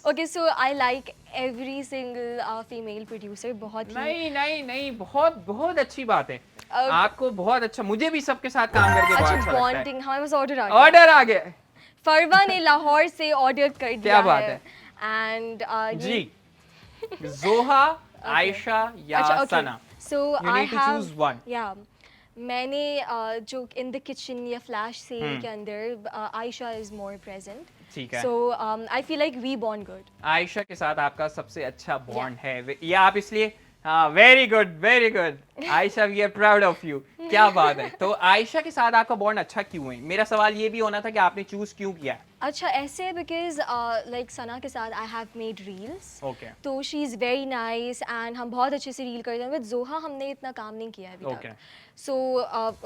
[SPEAKER 2] Okay, so I like every single female producer. बहुत ही
[SPEAKER 1] नहीं नहीं नहीं, बहुत बहुत अच्छी बात है।
[SPEAKER 2] Okay.
[SPEAKER 1] आपको बहुत अच्छा, मुझे भी सबके साथ काम करके बहुत
[SPEAKER 2] अच्छा
[SPEAKER 1] अच्छा लगता है।
[SPEAKER 2] बॉन्डिंग हमारे पास ऑर्डर आ गया।
[SPEAKER 1] ऑर्डर आ गया।
[SPEAKER 2] फरवा ने लाहौर से ऑर्डर कर दिया
[SPEAKER 1] क्या बात
[SPEAKER 2] है एंड
[SPEAKER 1] जी, जोहा, आयशा या
[SPEAKER 2] अच्छा
[SPEAKER 1] सना।
[SPEAKER 2] सो
[SPEAKER 1] You
[SPEAKER 2] I
[SPEAKER 1] need to choose one.
[SPEAKER 2] या मैंने जो इन द किचन या फ्लैश सेल के अंदर आयशा इज मोर प्रेजेंट,
[SPEAKER 1] ठीक है।
[SPEAKER 2] So I feel like we bond good.
[SPEAKER 1] Ayesha के साथ आपका सबसे अच्छा बॉन्ड है ये आप इसलिए, हाँ, very good very good Ayesha, we are proud of you. क्या बात है। तो आयशा के साथ आपका बॉन्ड अच्छा क्यों है? मेरा सवाल ये भी होना था कि आपने चूज क्यों किया है?
[SPEAKER 2] अच्छा ऐसे है बिकॉज लाइक सना के साथ I have made reels,
[SPEAKER 1] okay
[SPEAKER 2] तो she is very nice and हम बहुत अच्छे से रील करते हैं। विद जोहा हमने इतना काम नहीं किया है अभी
[SPEAKER 1] Okay.
[SPEAKER 2] तक, सो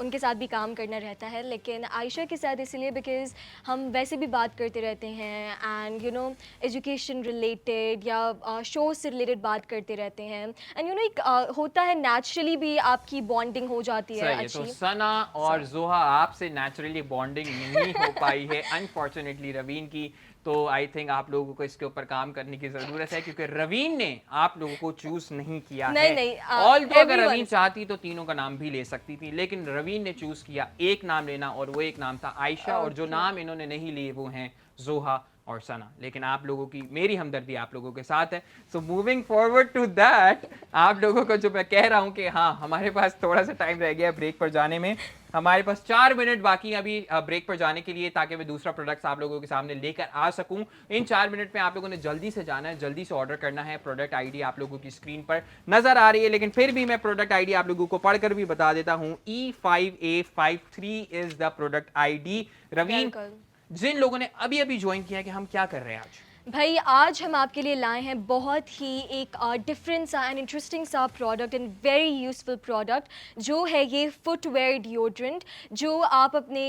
[SPEAKER 2] उनके साथ भी काम करना रहता है। लेकिन आयशा के साथ इसलिए बिकॉज हम वैसे भी बात करते रहते हैं and you know education related या शो से रिलेटेड बात करते रहते हैं एंड यू नो एक होता है नेचुरली भी आपकी बॉन्डिंग हो जाती है
[SPEAKER 1] सही है। तो
[SPEAKER 2] अच्छी।
[SPEAKER 1] सना और जोहा आपसे नेचुरली बॉन्डिंग नहीं हो पाई है अनफॉर्चुनेटली रवीन की। तो आई थिंक आप लोगों को इसके ऊपर काम करने की जरूरत है, क्योंकि रवीन ने आप लोगों को चूज नहीं किया
[SPEAKER 2] नहीं,
[SPEAKER 1] है।
[SPEAKER 2] नहीं,
[SPEAKER 1] ऑल्दो अगर
[SPEAKER 2] everyone
[SPEAKER 1] रवीन
[SPEAKER 2] is-
[SPEAKER 1] चाहती तो तीनों का नाम भी ले सकती थी, लेकिन रवीन ने चूज किया एक नाम लेना और वो एक नाम था आयशा। और जो
[SPEAKER 2] Okay.
[SPEAKER 1] नाम इन्होंने नहीं लिए वो हैं जोहा और सना। लेकिन आप लोगों की, मेरी हमदर्दी आप लोगों के साथ है। So moving forward to that, आप लोगों को जो मैं कह रहा हूँ कि हाँ, हमारे पास थोड़ा सा टाइम रह गया ब्रेक पर जाने में। हमारे पास 4 मिनट बाकी हैं अभी ब्रेक पर जाने के लिए, ताकि मैं दूसरा प्रोडक्ट आप लोगों के सामने लेकर आ सकूं। इन 4 मिनट में आप लोगों ने जल्दी से जाना है, जल्दी से ऑर्डर करना है। प्रोडक्ट आईडी आप लोगों की स्क्रीन पर नजर आ रही है, लेकिन फिर भी मैं प्रोडक्ट आईडी आप लोगों को पढ़कर भी बता देता हूँ। E5A53 is the product ID. Raveen,
[SPEAKER 2] बिल्कुल।
[SPEAKER 1] जिन लोगों ने अभी अभी ज्वाइन किया कि हम क्या कर रहे हैं आज,
[SPEAKER 2] भाई आज हम आपके लिए लाए हैं बहुत ही एक डिफरेंट सा एंड इंटरेस्टिंग सा product and very useful product, जो है ये फुटवेयर डिओड्रेंट, जो आप अपने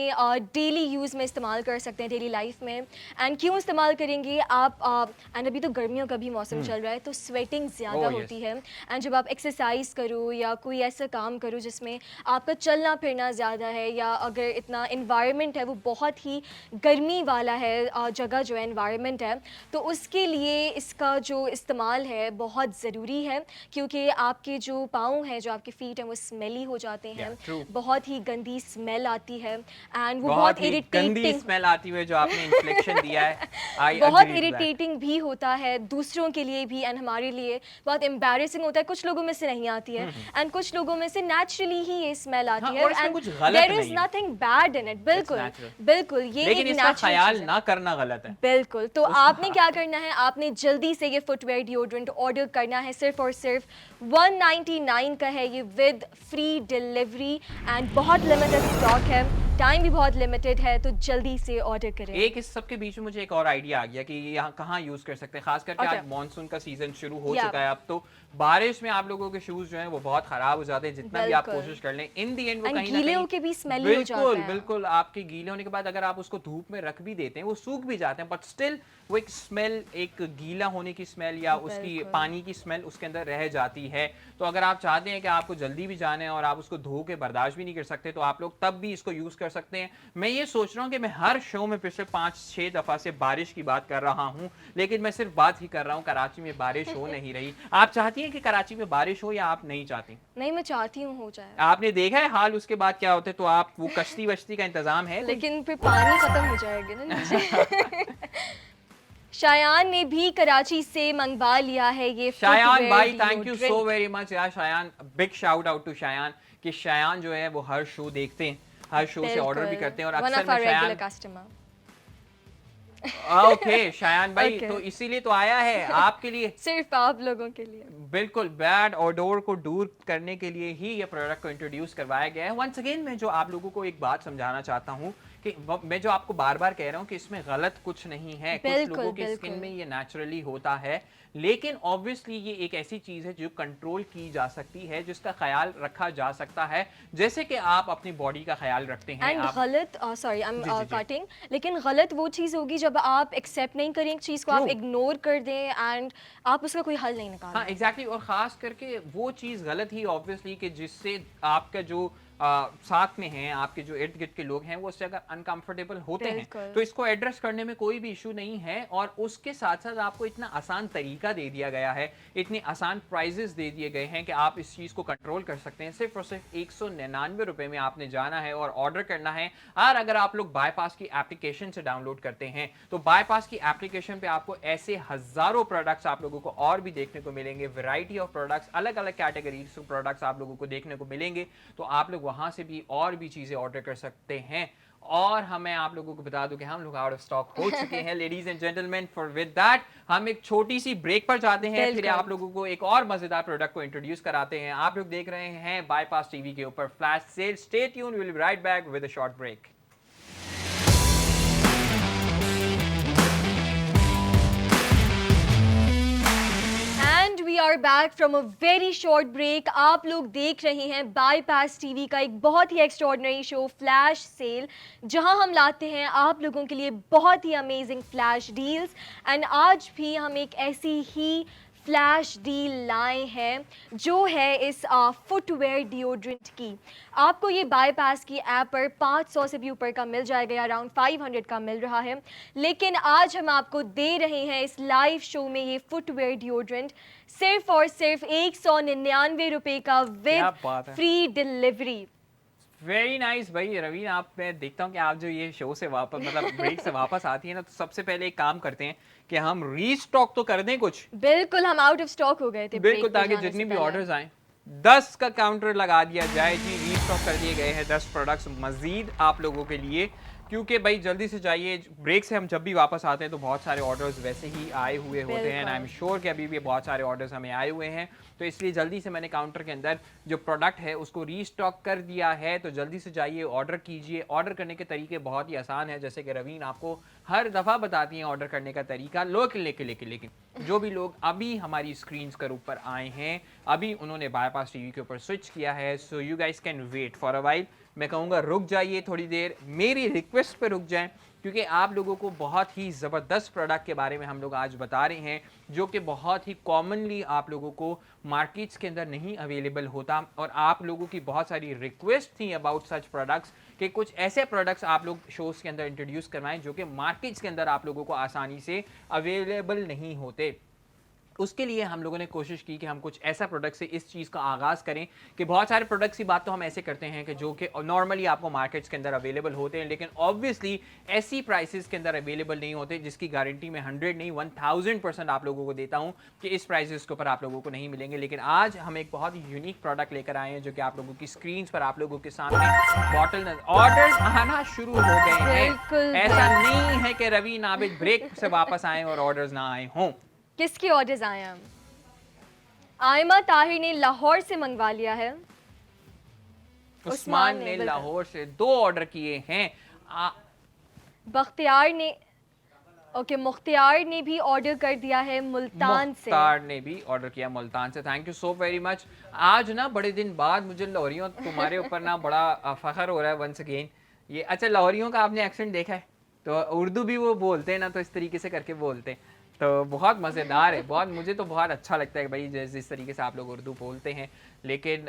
[SPEAKER 2] डेली यूज़ में इस्तेमाल कर सकते हैं, डेली लाइफ में। एंड क्यों इस्तेमाल करेंगे आप, एंड अभी तो गर्मियों का भी मौसम चल रहा है, तो स्वेटिंग ज़्यादा
[SPEAKER 1] Oh, yes.
[SPEAKER 2] होती है। एंड जब आप एक्सरसाइज करो या कोई ऐसा काम करो जिसमें आपका चलना फिरना ज़्यादा है, या अगर इतना इन्वायरमेंट है वो बहुत ही गर्मी वाला है, जगह जो है इन्वायरमेंट है, तो उसके लिए इसका जो इस्तेमाल है बहुत ज़रूरी है। क्योंकि आपके जो पाँव हैं, जो आपके फीट हैं, वो स्मेली हो जाते हैं।
[SPEAKER 1] Yeah, true.
[SPEAKER 2] बहुत ही गंदी स्मेल आती है एंड वो
[SPEAKER 1] बहुत
[SPEAKER 2] बहुत
[SPEAKER 1] ही गंदी
[SPEAKER 2] इरिटेटिंग,
[SPEAKER 1] स्मेल आती हुई जो आपने इन्फ्लेक्शन दिया है। I
[SPEAKER 2] बहुत
[SPEAKER 1] agree with that.
[SPEAKER 2] इरिटेटिंग भी होता है दूसरों के लिए भी एंड हमारे लिए बहुत एम्बैरेसिंग होता है। कुछ लोगों में से नहीं आती है एंड कुछ लोगों में से नेचुरली ही ये स्मेल आती
[SPEAKER 1] हाँ,
[SPEAKER 2] है
[SPEAKER 1] और इसमें
[SPEAKER 2] एंड
[SPEAKER 1] कुछ गलत
[SPEAKER 2] देयर इज
[SPEAKER 1] नहीं है।
[SPEAKER 2] Nothing bad in it. बिल्कुल
[SPEAKER 1] natural.
[SPEAKER 2] बिल्कुल, ये
[SPEAKER 1] लेकिन
[SPEAKER 2] एक
[SPEAKER 1] इसका
[SPEAKER 2] नेचुरल
[SPEAKER 1] ख्याल
[SPEAKER 2] चीज़ है।
[SPEAKER 1] ना करना गलत है।
[SPEAKER 2] बिल्कुल, तो आपने क्या करना है, आपने जल्दी से ये फुटवेयर डिओड्रेंट ऑर्डर करना है। सिर्फ और सिर्फ 199 का है ये, विद फ्री डिलीवरी एंड बहुत लिमिटेड स्टॉक है, टाइम भी बहुत लिमिटेड है, तो जल्दी से ऑर्डर करें।
[SPEAKER 1] एक इस सब के बीच में मुझे एक और आइडिया आ गया कि ये यहाँ कहाँ यूज कर सकते हैं, खास करके
[SPEAKER 2] अच्छा।
[SPEAKER 1] आज मॉनसून का सीजन शुरू हो
[SPEAKER 2] Yeah.
[SPEAKER 1] चुका है। अब तो बारिश में आप लोगों के शूज जो हैं वो बहुत खराब हो जाते हैं, जितना भी आप
[SPEAKER 2] बिल्कुल।
[SPEAKER 1] कोशिश कर लें, इन दी एंड वो
[SPEAKER 2] And
[SPEAKER 1] कहीं ना
[SPEAKER 2] गीले
[SPEAKER 1] कहीं
[SPEAKER 2] होके भी smelly हो जाता
[SPEAKER 1] बिल्कुल
[SPEAKER 2] है।
[SPEAKER 1] बिल्कुल आपके गीले होने के बाद अगर आप उसको धूप में रख भी देते हैं वो सूख भी जाते हैं, बट स्टिल वो एक स्मेल, एक गीला होने की स्मेल या उसकी
[SPEAKER 2] बिल्कुल।
[SPEAKER 1] पानी की स्मेल उसके अंदर रह जाती है। तो अगर आप चाहते हैं कि आपको जल्दी भी जाना है और आप उसको धो के बर्दाश्त भी नहीं कर सकते, तो आप लोग तब भी इसको यूज कर सकते हैं। मैं ये सोच रहा हूँ कि मैं हर शो में पिछले 5-6 दफा से बारिश की बात कर रहा हूँ, लेकिन मैं सिर्फ बात ही कर रहा हूँ, कराची में बारिश हो नहीं रही। आप चाहती हैं कि कराची में बारिश हो या आप नहीं चाहती?
[SPEAKER 2] नहीं, मैं चाहती हूँ हो जाए,
[SPEAKER 1] आपने देखा है हाल उसके बाद क्या होता है, तो आप वो कश्ती वश्ती का इंतजाम है कोई?
[SPEAKER 2] लेकिन फिर पानी खत्म हो जाएगा ना नीचे। शायान ने भी कराची से मंगवा लिया है ये
[SPEAKER 1] शायान
[SPEAKER 2] footwear
[SPEAKER 1] भाई, thank you
[SPEAKER 2] deodorant।
[SPEAKER 1] So very much यार Shayan, big shout out to Shayan कि शायान जो है वो हर शो देखते हैं, हर शो से ऑर्डर भी
[SPEAKER 2] बिल्कुल,
[SPEAKER 1] करते हैं। और
[SPEAKER 2] one
[SPEAKER 1] अक्सर
[SPEAKER 2] of
[SPEAKER 1] में
[SPEAKER 2] our regular
[SPEAKER 1] Shayan,
[SPEAKER 2] customer।
[SPEAKER 1] Okay Shayan भाई,
[SPEAKER 2] Okay.
[SPEAKER 1] तो इसीलिए तो आया है आपके लिए,
[SPEAKER 2] सिर्फ आप लोगों के लिए।
[SPEAKER 1] बिल्कुल बैड ऑडोर को दूर करने के लिए ही ये प्रोडक्ट को इंट्रोड्यूस करवाया गया है। वंस अगेन मैं जो आप लोगों को एक बात समझाना चाहता हूँ कि मैं जो आपको बार बार कह रहा हूँ कि इसमें गलत कुछ नहीं है, कुछ
[SPEAKER 2] बिल्कुल,
[SPEAKER 1] लोगों के स्किन
[SPEAKER 2] बिल्कुल।
[SPEAKER 1] में ये नेचुरली होता है, लेकिन ऑब्वियसली ये एक ऐसी चीज है जो कंट्रोल की जा सकती है, जिसका ख्याल रखा जा सकता है, जैसे कि आप अपनी बॉडी का ख्याल रखते हैं।
[SPEAKER 2] एंड
[SPEAKER 1] आप
[SPEAKER 2] गलत सॉरी आई एम
[SPEAKER 1] जी जी जी
[SPEAKER 2] कटिंग, लेकिन गलत वो चीज़ होगी जब आप एक्सेप्ट नहीं करें एक चीज़ को,
[SPEAKER 1] ट्रू।
[SPEAKER 2] आप इग्नोर कर दें एंड आप उसका कोई हल नहीं निकाल
[SPEAKER 1] हाँ
[SPEAKER 2] रहे।
[SPEAKER 1] एग्जैक्टली exactly, और ख़ास करके वो चीज़ गलत ही ऑब्वियसली कि जिससे आपका जो साथ में हैं, आपके जो इर्द गिर्द के लोग हैं, वो उससे अगर अनकंफर्टेबल होते हैं,
[SPEAKER 2] बिल्कुल।
[SPEAKER 1] तो इसको एड्रेस करने में कोई भी इशू नहीं है। और उसके साथ साथ आपको इतना आसान तरीका दे दिया गया है, इतनी आसान प्राइजेस दे दिए गए हैं कि आप इस चीज़ को कंट्रोल कर सकते हैं। सिर्फ और सिर्फ 199 रुपये में आपने जाना है और ऑर्डर करना है। और अगर आप लोग बाईपास की एप्लीकेशन से डाउनलोड करते हैं, तो बाईपास की एप्लीकेशन पे आपको ऐसे हज़ारों प्रोडक्ट्स आप लोगों को और भी देखने को मिलेंगे। वैरायटी ऑफ प्रोडक्ट्स, अलग अलग कैटेगरीज के प्रोडक्ट्स आप लोगों को देखने को मिलेंगे। तो आप लोग वहां से भी और भी चीजें ऑर्डर कर सकते हैं। और हमें आप लोगों को बता दूं कि हम लोग आउट ऑफ स्टॉक हो चुके हैं ladies and gentleman. For with that हम एक छोटी सी ब्रेक पर जाते हैं, फिर
[SPEAKER 2] बिल्कुल।
[SPEAKER 1] आप लोगों को एक और मजेदार प्रोडक्ट को इंट्रोड्यूस कराते हैं। आप लोग देख रहे हैं बाईपास टीवी के ऊपर flash sale. Stay tuned, will be right back with a short break.
[SPEAKER 2] And we are back from a very short break. आप लोग देख रहे हैं बाईपास टीवी का एक बहुत ही एक्स्ट्रॉर्डनरी शो फ्लैश सेल, जहां हम लाते हैं आप लोगों के लिए बहुत ही अमेजिंग फ्लैश डील्स। एंड आज भी हम एक ऐसी ही फ्लैश डील लाए हैं जो है इस फुटवेयर डिओड्रेंट की। आपको ये बाईपास की ऐप पर 500 से भी ऊपर का मिल जाएगा, अराउंड 500 का मिल रहा है। लेकिन आज हम आपको दे रहे हैं इस लाइव शो में ये फुटवेयर डिओड्रेंट सिर्फ और सिर्फ 199 रुपये का
[SPEAKER 1] क्या
[SPEAKER 2] विद
[SPEAKER 1] बात है।
[SPEAKER 2] Free delivery.
[SPEAKER 1] वेरी नाइस भाई रवीन, आप मैं देखता हूँ कि आप जो ये शो से वापस मतलब ब्रेक से वापस आती है ना, तो सबसे पहले एक काम करते हैं कि हम रीस्टॉक तो कर दें कुछ।
[SPEAKER 2] बिल्कुल, हम आउट ऑफ स्टॉक हो गए थे
[SPEAKER 1] बिल्कुल,
[SPEAKER 2] ब्रेक पे
[SPEAKER 1] ताकि
[SPEAKER 2] जाने
[SPEAKER 1] जितनी
[SPEAKER 2] से
[SPEAKER 1] भी
[SPEAKER 2] पहले।
[SPEAKER 1] ऑर्डर्स आए 10 का काउंटर लगा दिया जाए जी। रीस्टॉक कर दिए गए हैं 10 प्रोडक्ट्स मजीद आप लोगों के लिए, क्योंकि भाई जल्दी से जाइए। ब्रेक से हम जब भी वापस आते हैं तो बहुत सारे ऑर्डर्स वैसे ही आए हुए होते हैं, एंड आई एम श्योर कि अभी भी बहुत सारे ऑर्डर्स हमें आए हुए हैं। तो इसलिए जल्दी से मैंने काउंटर के अंदर जो प्रोडक्ट है उसको रीस्टॉक कर दिया है। तो जल्दी से जाइए, ऑर्डर कीजिए। ऑर्डर करने के तरीके बहुत ही आसान है, जैसे कि रवीन आपको हर दफ़ा बताती हैं ऑर्डर करने का तरीका। लेकिन जो भी लोग अभी हमारी स्क्रीन के ऊपर आए हैं, अभी उन्होंने बाईपास टीवी के ऊपर स्विच किया है, so you guys can wait for a while. मैं कहूँगा रुक जाइए थोड़ी देर, मेरी रिक्वेस्ट पे रुक जाएं, क्योंकि आप लोगों को बहुत ही ज़बरदस्त प्रोडक्ट के बारे में हम लोग आज बता रहे हैं, जो कि बहुत ही कॉमनली आप लोगों को मार्केट्स के अंदर नहीं अवेलेबल होता। और आप लोगों की बहुत सारी रिक्वेस्ट थी अबाउट सच प्रोडक्ट्स कि कुछ ऐसे प्रोडक्ट्स आप लोग शोज़ के अंदर इंट्रोड्यूस करवाएं जो कि मार्केट्स के अंदर आप लोगों को आसानी से अवेलेबल नहीं होते। उसके लिए हम लोगों ने कोशिश की कि हम कुछ ऐसा प्रोडक्ट से इस चीज़ का आगाज़ करें कि बहुत सारे प्रोडक्ट्स की बात तो हम ऐसे करते हैं कि जो कि नॉर्मली आपको मार्केट्स के अंदर अवेलेबल होते हैं, लेकिन ऑब्वियसली ऐसी प्राइसेस के अंदर अवेलेबल नहीं होते जिसकी गारंटी मैं 100 नहीं 1000% आप लोगों को देता हूं कि इस प्राइसेस के ऊपर आप लोगों को नहीं मिलेंगे। लेकिन आज हम एक बहुत ही यूनिक प्रोडक्ट लेकर आए हैं जो कि आप लोगों की स्क्रीन पर आप लोगों के सामने बॉटल ऑर्डर्स आना शुरू हो गए हैं।
[SPEAKER 2] बिल्कुल
[SPEAKER 1] ऐसा नहीं है कि रवि नाबिद ब्रेक से वापस आए और ऑर्डर्स ना आए हों।
[SPEAKER 2] किसके ऑर्डर्स आए हैं? आयमा ताहिर ने लाहौर से मंगवा लिया है।
[SPEAKER 1] उस्मान ने लाहौर से 2 ऑर्डर किए हैं।
[SPEAKER 2] बख्तियार ने मुख्तियार ने भी ऑर्डर कर दिया है मुल्तान से।
[SPEAKER 1] मुख्तार ने भी ऑर्डर किया मुल्तान से। Thank you so very much. आज ना बड़े दिन बाद मुझे लाहौरियों तुम्हारे ऊपर ना बड़ा फख्र हो रहा है वंस अगेन। ये अच्छा, लाहौरियों का आपने एक्सेंट देखा है? तो उर्दू भी वो बोलते हैं ना, तो इस तरीके से करके बोलते हैं, तो बहुत मज़ेदार है। बहुत मुझे तो बहुत अच्छा लगता है भाई जिस तरीके से आप लोग उर्दू बोलते हैं। लेकिन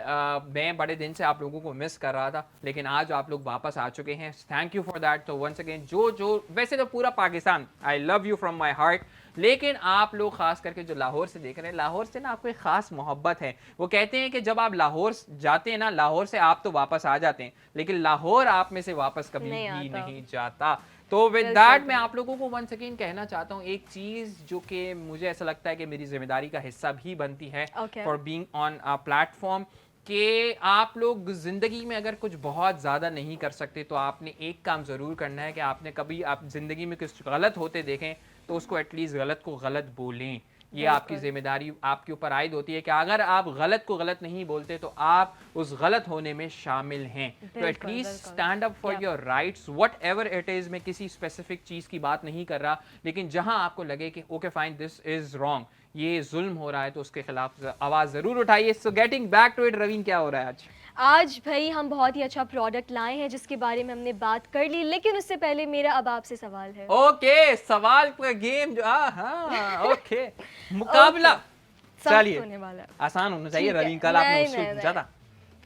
[SPEAKER 1] मैं बड़े दिन से आप लोगों को मिस कर रहा था, लेकिन आज आप लोग वापस आ चुके हैं। Thank you for that. तो वंस अगेन जो वैसे तो पूरा Pakistan, I love you from my heart, लेकिन आप लोग खास करके जो लाहौर से देख रहे हैं, लाहौर से ना आपको एक ख़ास मोहब्बत है। वो कहते हैं कि जब आप लाहौर जाते हैं ना, लाहौर से आप तो वापस आ जाते हैं, लेकिन लाहौर आप में से वापस कभी भी नहीं जाता। तो विद दैट मैं आप लोगों को वंस अगेन कहना चाहता हूँ एक चीज़ जो कि मुझे ऐसा लगता है कि मेरी जिम्मेदारी का हिस्सा भी बनती है for being on a platform, कि आप लोग ज़िंदगी में अगर कुछ बहुत ज़्यादा नहीं कर सकते तो आपने एक काम ज़रूर करना है कि आपने कभी आप ज़िंदगी में कुछ गलत होते देखें तो उसको एटलीस्ट गलत को गलत बोलें। ये आपकी जिम्मेदारी आपके ऊपर आयद होती है कि अगर आप गलत को गलत नहीं बोलते तो आप उस गलत होने में शामिल हैं। तो at least stand up for your rights what ever it is. मैं किसी स्पेसिफिक चीज की बात नहीं कर रहा, लेकिन जहां आपको लगे कि okay fine this is wrong, ये जुल्म हो रहा है, तो उसके खिलाफ आवाज जरूर उठाइए। So getting back to it, Raveen क्या हो रहा है
[SPEAKER 2] आज भाई हम बहुत ही अच्छा प्रोडक्ट लाए हैं जिसके बारे में हमने बात कर ली, लेकिन उससे पहले मेरा अब आपसे सवाल है।
[SPEAKER 1] ओके, सवाल का गेम जो ओके मुकाबला चलिए
[SPEAKER 2] होने वाला है।
[SPEAKER 1] आसान होना चाहिए।
[SPEAKER 2] ठीक है।
[SPEAKER 1] रवीन, कल आपने
[SPEAKER 2] नहीं,
[SPEAKER 1] मुझसे
[SPEAKER 2] नहीं,
[SPEAKER 1] पूछा था।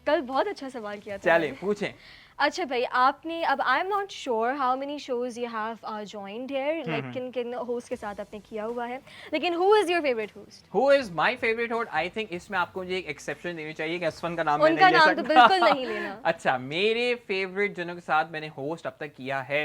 [SPEAKER 2] कल बहुत अच्छा सवाल किया था।
[SPEAKER 1] चलिए पूछें।
[SPEAKER 2] अच्छा भाई, आपने अब I am not sure how many shows you have joined here, like किन किन होस्ट के साथ आपने किया हुआ है, लेकिन who is your favourite host?
[SPEAKER 1] Who is my favourite host? I think इसमें आपको मुझे एक एक्सेप्शन देनी चाहिए कि असफन का नाम मैं
[SPEAKER 2] उनका
[SPEAKER 1] नहीं ले
[SPEAKER 2] नाम
[SPEAKER 1] सकता।
[SPEAKER 2] तो बिल्कुल नहीं लेना।
[SPEAKER 1] अच्छा, मेरे फेवरेट जिनों के साथ मैंने होस्ट अब तक किया है,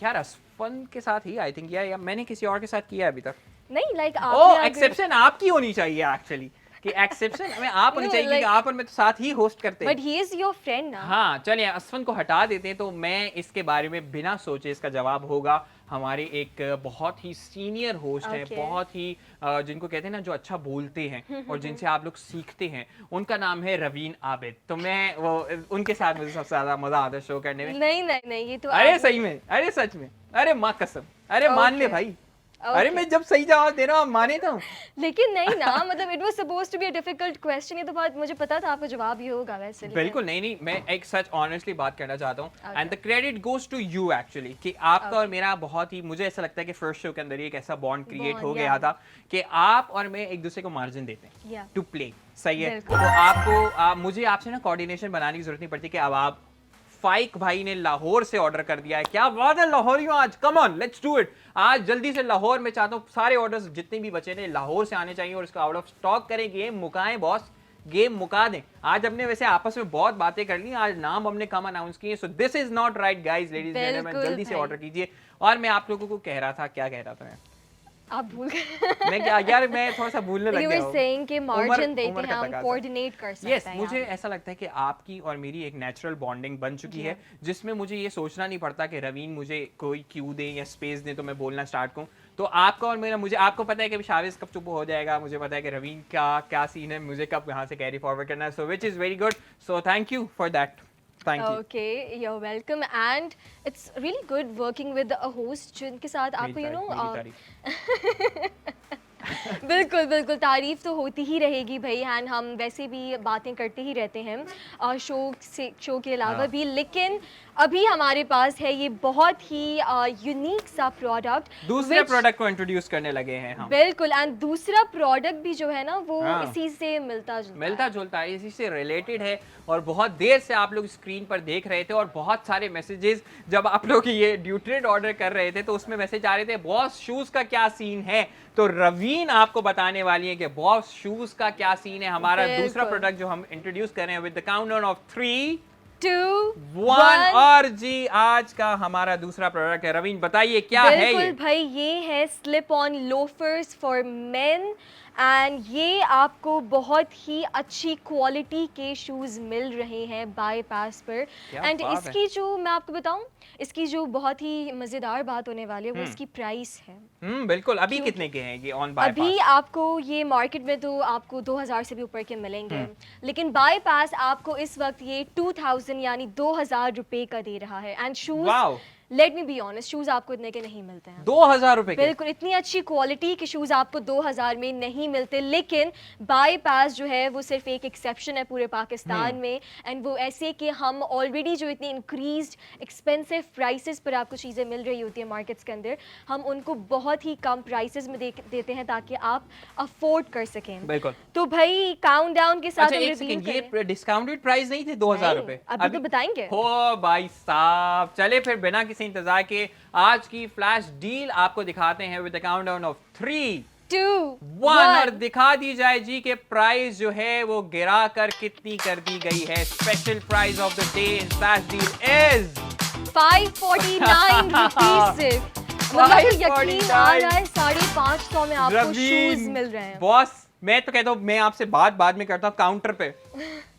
[SPEAKER 1] यार असफन के साथ ही आई थिंक, या मैंने किसी और के साथ किया है अभी तक?
[SPEAKER 2] नहीं, लाइक
[SPEAKER 1] ओह, एक्सेप्शन आपकी होनी चाहिए एक्चुअली, कि एक्सेप्शन में आप होनी
[SPEAKER 2] No,
[SPEAKER 1] चाहिए,
[SPEAKER 2] like-
[SPEAKER 1] कि आप और मैं तो साथ ही होस्ट करते हैं।
[SPEAKER 2] But he is your friend ना।
[SPEAKER 1] हाँ, चलिए असफन को हटा देते हैं। तो मैं इसके बारे में बिना सोचे, इसका जवाब होगा हमारे एक बहुत ही सीनियर होस्ट है,
[SPEAKER 2] Okay.
[SPEAKER 1] बहुत ही जिनको कहते हैं ना जो अच्छा बोलते हैं और जिनसे आप लोग सीखते हैं, उनका नाम है रवीन आबिद। तो मैं वो उनके साथ मुझे सबसे ज्यादा मजा आता है शो करने में।
[SPEAKER 2] नहीं नहीं नहीं, ये तो
[SPEAKER 1] अरे सही में, अरे सच में, अरे माँ कसम, अरे मान ले
[SPEAKER 2] Okay.
[SPEAKER 1] भाई। अरे मैं जब सही जवाब दे रहा हूँ माने तो।
[SPEAKER 2] लेकिन नहीं ना, मतलब it was supposed to be a difficult question. ये तो बात मुझे पता था आपका जवाब ये होगा वैसे।
[SPEAKER 1] बिल्कुल नहीं, मैं एक सच ऑनेस्टली बात करना चाहता हूँ, and the credit goes to you actually, कि आपका और मेरा बहुत ही, मुझे ऐसा लगता है कि फर्स्ट शो के अंदर ही एक ऐसा बॉन्ड क्रिएट हो गया था कि आप और मैं एक दूसरे को मार्जिन देते हैं टू प्ले। सही है। तो आपको मुझे आपसे ना कोऑर्डिनेशन बनाने की जरूरत नहीं पड़ती कि अब आप फाइक भाई ने लाहौर से ऑर्डर कर दिया है, क्या बात है लाहौरियों, आज come on let's do it. आज जल्दी से लाहौर में चाहता हूँ सारे ऑर्डर्स जितने भी बचे ने लाहौर से आने चाहिए और इसका आउट ऑफ स्टॉक करें, गेम मुकाएं बॉस, गेम मुका दें। आज हमने वैसे आपस में बहुत बातें कर ली, आज नाम हमने कम अनाउंस किए, so this is not right guys, ladies and gentleman, जल्दी से ऑर्डर कीजिए। और मैं आप लोगों को कह रहा था, क्या कह रहा था मैं?
[SPEAKER 2] आप भूल गए।
[SPEAKER 1] मैं क्या यार, मैं थोड़ा सा भूलने लग
[SPEAKER 2] You
[SPEAKER 1] गया
[SPEAKER 2] were
[SPEAKER 1] हूँ।
[SPEAKER 2] saying कि मार्जिन देते
[SPEAKER 1] उम्र
[SPEAKER 2] हैं,
[SPEAKER 1] का
[SPEAKER 2] हम
[SPEAKER 1] तकाज़ा।
[SPEAKER 2] कोऑर्डिनेट कर सकते
[SPEAKER 1] Yes,
[SPEAKER 2] हैं।
[SPEAKER 1] मुझे ऐसा लगता है कि आपकी और मेरी एक नेचुरल बॉन्डिंग बन चुकी है, जिसमें मुझे ये सोचना नहीं पड़ता कि रवीन मुझे कोई क्यू दे या स्पेस दे तो मैं बोलना स्टार्ट करूं। तो आपका और मेरा, मुझे आपको पता है कि शाविज कब चुप हो जाएगा, मुझे पता है कि रवीन का क्या सीन है, मुझे कब यहाँ से कैरी फॉरवर्ड करना है, so which is very good. So thank you for that. Thank you.
[SPEAKER 2] Okay, you're welcome, and it's really good working with a host जिनके साथ आपको
[SPEAKER 1] मेरी तारीफ।
[SPEAKER 2] बिल्कुल बिल्कुल तारीफ तो होती ही रहेगी भाई, एंड हम वैसे भी बातें करते ही रहते हैं शो के अलावा भी। लेकिन अभी हमारे पास है ये बहुत ही यूनिक सा प्रोडक्ट,
[SPEAKER 1] दूसरे प्रोडक्ट को इंट्रोड्यूस करने लगे हैं हम।
[SPEAKER 2] बिल्कुल, एंड दूसरा प्रोडक्ट भी जो है ना वो इसी से मिलता
[SPEAKER 1] जुलता है, इसी से रिलेटेड है। और बहुत देर से आप लोग स्क्रीन पर देख रहे थे और बहुत सारे मैसेजेस जब आप लोग ये ड्यूट्रेड ऑर्डर कर रहे थे तो उसमें मैसेज आ रहे थे बॉस शूज का क्या सीन है। तो रवीन आपको बताने वाली है कि बॉस शूज का क्या सीन है। हमारा दूसरा प्रोडक्ट जो हम इंट्रोड्यूस कर रहे हैं विद द काउंटडाउन ऑफ 3, 2, 1 और जी आज का हमारा दूसरा प्रोडक्ट है। रवीन बताइए क्या है ये?
[SPEAKER 2] बिल्कुल भाई, ये है slip on loafers for main, and ये आपको बहुत ही अच्छी क्वालिटी के शूज मिल रहे हैं बाय पास पर। एंड इसकी जो मैं आपको बताऊं, इसकी जो बहुत ही मजेदार बात होने वाली है वो इसकी प्राइस है।
[SPEAKER 1] बिल्कुल। अभी कितने के हैं ये ऑन बाय पास?
[SPEAKER 2] अभी आपको ये मार्केट में तो आपको 2000 से भी ऊपर के मिलेंगे, लेकिन बाय पास आपको इस वक्त ये 2000 यानी 2000 रुपए का दे रहा है। And shoes, let me be honest, shoes आपको इतने के नहीं मिलते हैं।
[SPEAKER 1] 2000 रुपए के?
[SPEAKER 2] बिल्कुल, इतनी अच्छी क्वालिटी के शूज आपको 2000 में नहीं मिलते। लेकिन बाय पास जो है वो सिर्फ एक एक्सेप्शन है पूरे पाकिस्तान में, एंड वो ऐसे कि हम ऑलरेडी जो इतनी इंक्रीज्ड एक्सपेंसिव प्राइसेस पर आपको चीज़ें मिल रही होती है मार्केट्स के अंदर, हम उनको बहुत ही कम प्राइसेस में देते हैं ताकि आप अफोर्ड कर सकें।
[SPEAKER 1] बिल्कुल।
[SPEAKER 2] तो भाई काउंटडाउन के साथ
[SPEAKER 1] ये डिस्काउंटेड प्राइस नहीं थे 2000 रुपए?
[SPEAKER 2] अभी तो बताएंगे।
[SPEAKER 1] हो भाई साहब, चले फिर बिना किसी इंतजार के आज की फ्लैश डील आपको दिखाते हैं विद द काउंटडाउन ऑफ 3, 2, 1 और दिखा दी जाए जी के प्राइस जो है वो गिरा कर कितनी कर दी गई है। Special price of the day in flash deal is
[SPEAKER 2] 549 rupees सिर्फ। मतलब यकीन आ रहा है 550 में आपको शूज मिल रहे हैं।
[SPEAKER 1] बॉस मैं तो कहता हूँ, मैं आपसे बाद में करता हूँ,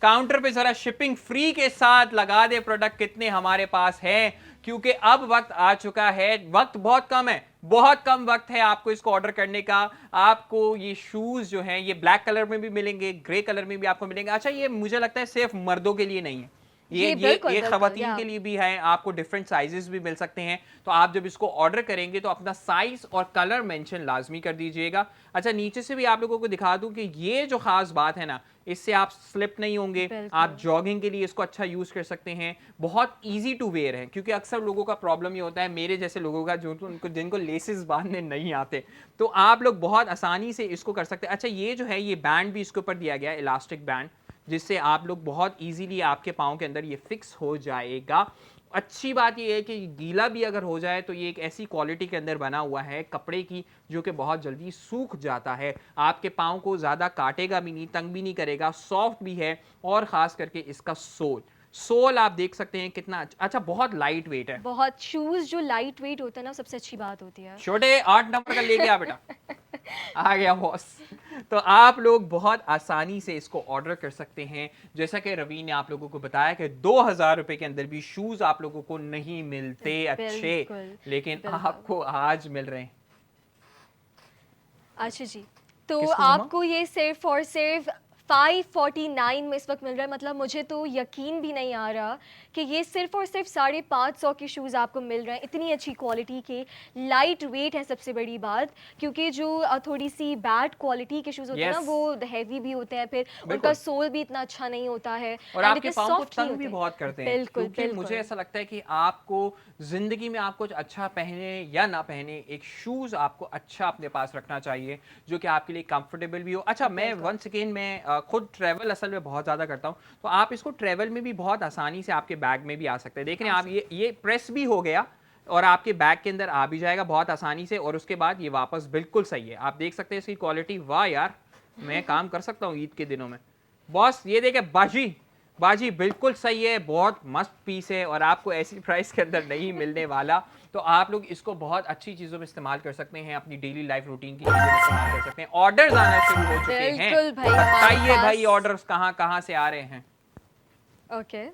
[SPEAKER 1] काउंटर पे जरा शिपिंग फ्री के साथ लगा दे प्रोडक्ट कितने हमारे पास हैं, क्योंकि अब वक्त आ चुका है, वक्त बहुत कम है, बहुत कम वक्त है आपको इसको ऑर्डर करने का। आपको ये शूज जो हैं ये ब्लैक कलर में भी मिलेंगे, ग्रे कलर में भी आपको मिलेंगे। अच्छा, ये मुझे लगता है सिर्फ मर्दों के लिए नहीं है, ये
[SPEAKER 2] बिल्कुल
[SPEAKER 1] ये
[SPEAKER 2] बिल्कुल
[SPEAKER 1] खवातीन
[SPEAKER 2] या
[SPEAKER 1] के लिए भी है। आपको डिफरेंट साइजेस भी मिल सकते हैं। तो आप जब इसको ऑर्डर करेंगे तो अपना साइज और कलर मेंशन लाजमी कर दीजिएगा। अच्छा, नीचे से भी आप लोगों को दिखा दूं कि ये जो खास बात है ना, इससे आप स्लिप नहीं होंगे। आप
[SPEAKER 2] बिल्कुल
[SPEAKER 1] जॉगिंग के लिए इसको अच्छा यूज कर सकते हैं। बहुत इजी टू वेयर है, क्योंकि अक्सर लोगों का प्रॉब्लम ये होता है, मेरे जैसे लोगों का, जो तो उनको जिनको लेसेस बांधने नहीं आते, तो आप लोग बहुत आसानी से इसको कर सकते हैं। अच्छा, ये जो है ये बैंड भी इसके ऊपर दिया गया है, इलास्टिक बैंड, जिससे आप लोग बहुत इजीली आपके पाँव के अंदर ये फिक्स हो जाएगा। अच्छी बात ये है कि गीला भी अगर हो जाए तो ये एक ऐसी क्वालिटी के अंदर बना हुआ है कपड़े की, जो कि बहुत जल्दी सूख जाता है। आपके पाँव को ज़्यादा काटेगा भी नहीं, तंग भी नहीं करेगा, सॉफ्ट भी है। और ख़ास करके इसका सोल सोल आप देख सकते हैं कितना अच्छा, बहुत लाइट वेट है।
[SPEAKER 2] बहुत शूज जो लाइट वेट होता है ना, सबसे अच्छी बात होती है।
[SPEAKER 1] छोटे 8 नंबर का लेके आ बेटा। आ गया बॉस। तो आप लोग बहुत आसानी से इसको ऑर्डर कर सकते हैं। जैसा कि रवीन ने आप लोगों को बताया कि 2000 रुपए के अंदर भी शूज आप लोगों को नहीं मिलते अच्छे,
[SPEAKER 2] बिल्कुल
[SPEAKER 1] लेकिन
[SPEAKER 2] बिल्कुल।
[SPEAKER 1] आपको आज मिल रहे हैं।
[SPEAKER 2] अच्छा जी, तो
[SPEAKER 1] किसको मम्मा?
[SPEAKER 2] आपको ये सिर्फ और सिर्फ 549 में इस वक्त मिल रहा है। मतलब मुझे तो यकीन भी नहीं आ रहा कि ये सिर्फ और सिर्फ 550 के शूज़ आपको मिल रहे हैं, इतनी अच्छी क्वालिटी के, लाइट वेट है सबसे बड़ी बात। क्योंकि जो थोड़ी सी बैड क्वालिटी के शूज़ होते हैं ना,
[SPEAKER 1] यस,
[SPEAKER 2] वो हैवी भी होते हैं, फिर उनका
[SPEAKER 1] बिल्कुल।
[SPEAKER 2] सोल भी इतना अच्छा नहीं होता है
[SPEAKER 1] और
[SPEAKER 2] एंड
[SPEAKER 1] आपके
[SPEAKER 2] इतने
[SPEAKER 1] पाँव को
[SPEAKER 2] सॉफ्ट नहीं
[SPEAKER 1] तंग भी
[SPEAKER 2] होते।
[SPEAKER 1] बहुत करते हैं,
[SPEAKER 2] बिल्कुल
[SPEAKER 1] क्योंकि मुझे
[SPEAKER 2] बिल्कुल
[SPEAKER 1] ऐसा लगता है कि आपको ज़िंदगी में आप कुछ अच्छा पहने या ना पहने, एक शूज़ आपको अच्छा अपने पास रखना चाहिए, जो कि आपके लिए कंफर्टेबल भी हो। अच्छा, मैं
[SPEAKER 2] बिल्कुल।
[SPEAKER 1] वंस अगेन मैं खुद ट्रैवल असल में बहुत ज़्यादा करता हूँ, तो आप इसको ट्रैवल में भी बहुत आसानी से आपके बैग में भी आ सकते हैं। देख रहे हैं आप, ये प्रेस भी हो गया और आपके बैग के अंदर आ भी जाएगा बहुत आसानी से। और उसके बाद ये वापस बिल्कुल सही है, आप देख सकते हैं इसकी क्वालिटी। वाह यार, मैं काम कर सकता हूँ ईद के दिनों में। बॉस ये देखे, बाजी बाजी बिल्कुल सही है, बहुत मस्त पीस है और आपको ऐसी प्राइस के अंदर नहीं मिलने वाला। तो आप लोग इसको बहुत अच्छी चीज़ों में इस्तेमाल कर सकते हैं, अपनी डेली लाइफ रूटीन की चीज़ों में इस्तेमाल कर सकते हैं। ऑर्डर्स आना शुरू हो चुके हैं,
[SPEAKER 2] बिल्कुल भाई, हमारे
[SPEAKER 1] बताइए भाई
[SPEAKER 2] पास
[SPEAKER 1] ऑर्डर्स कहाँ कहाँ से आ रहे हैं।
[SPEAKER 2] ओके।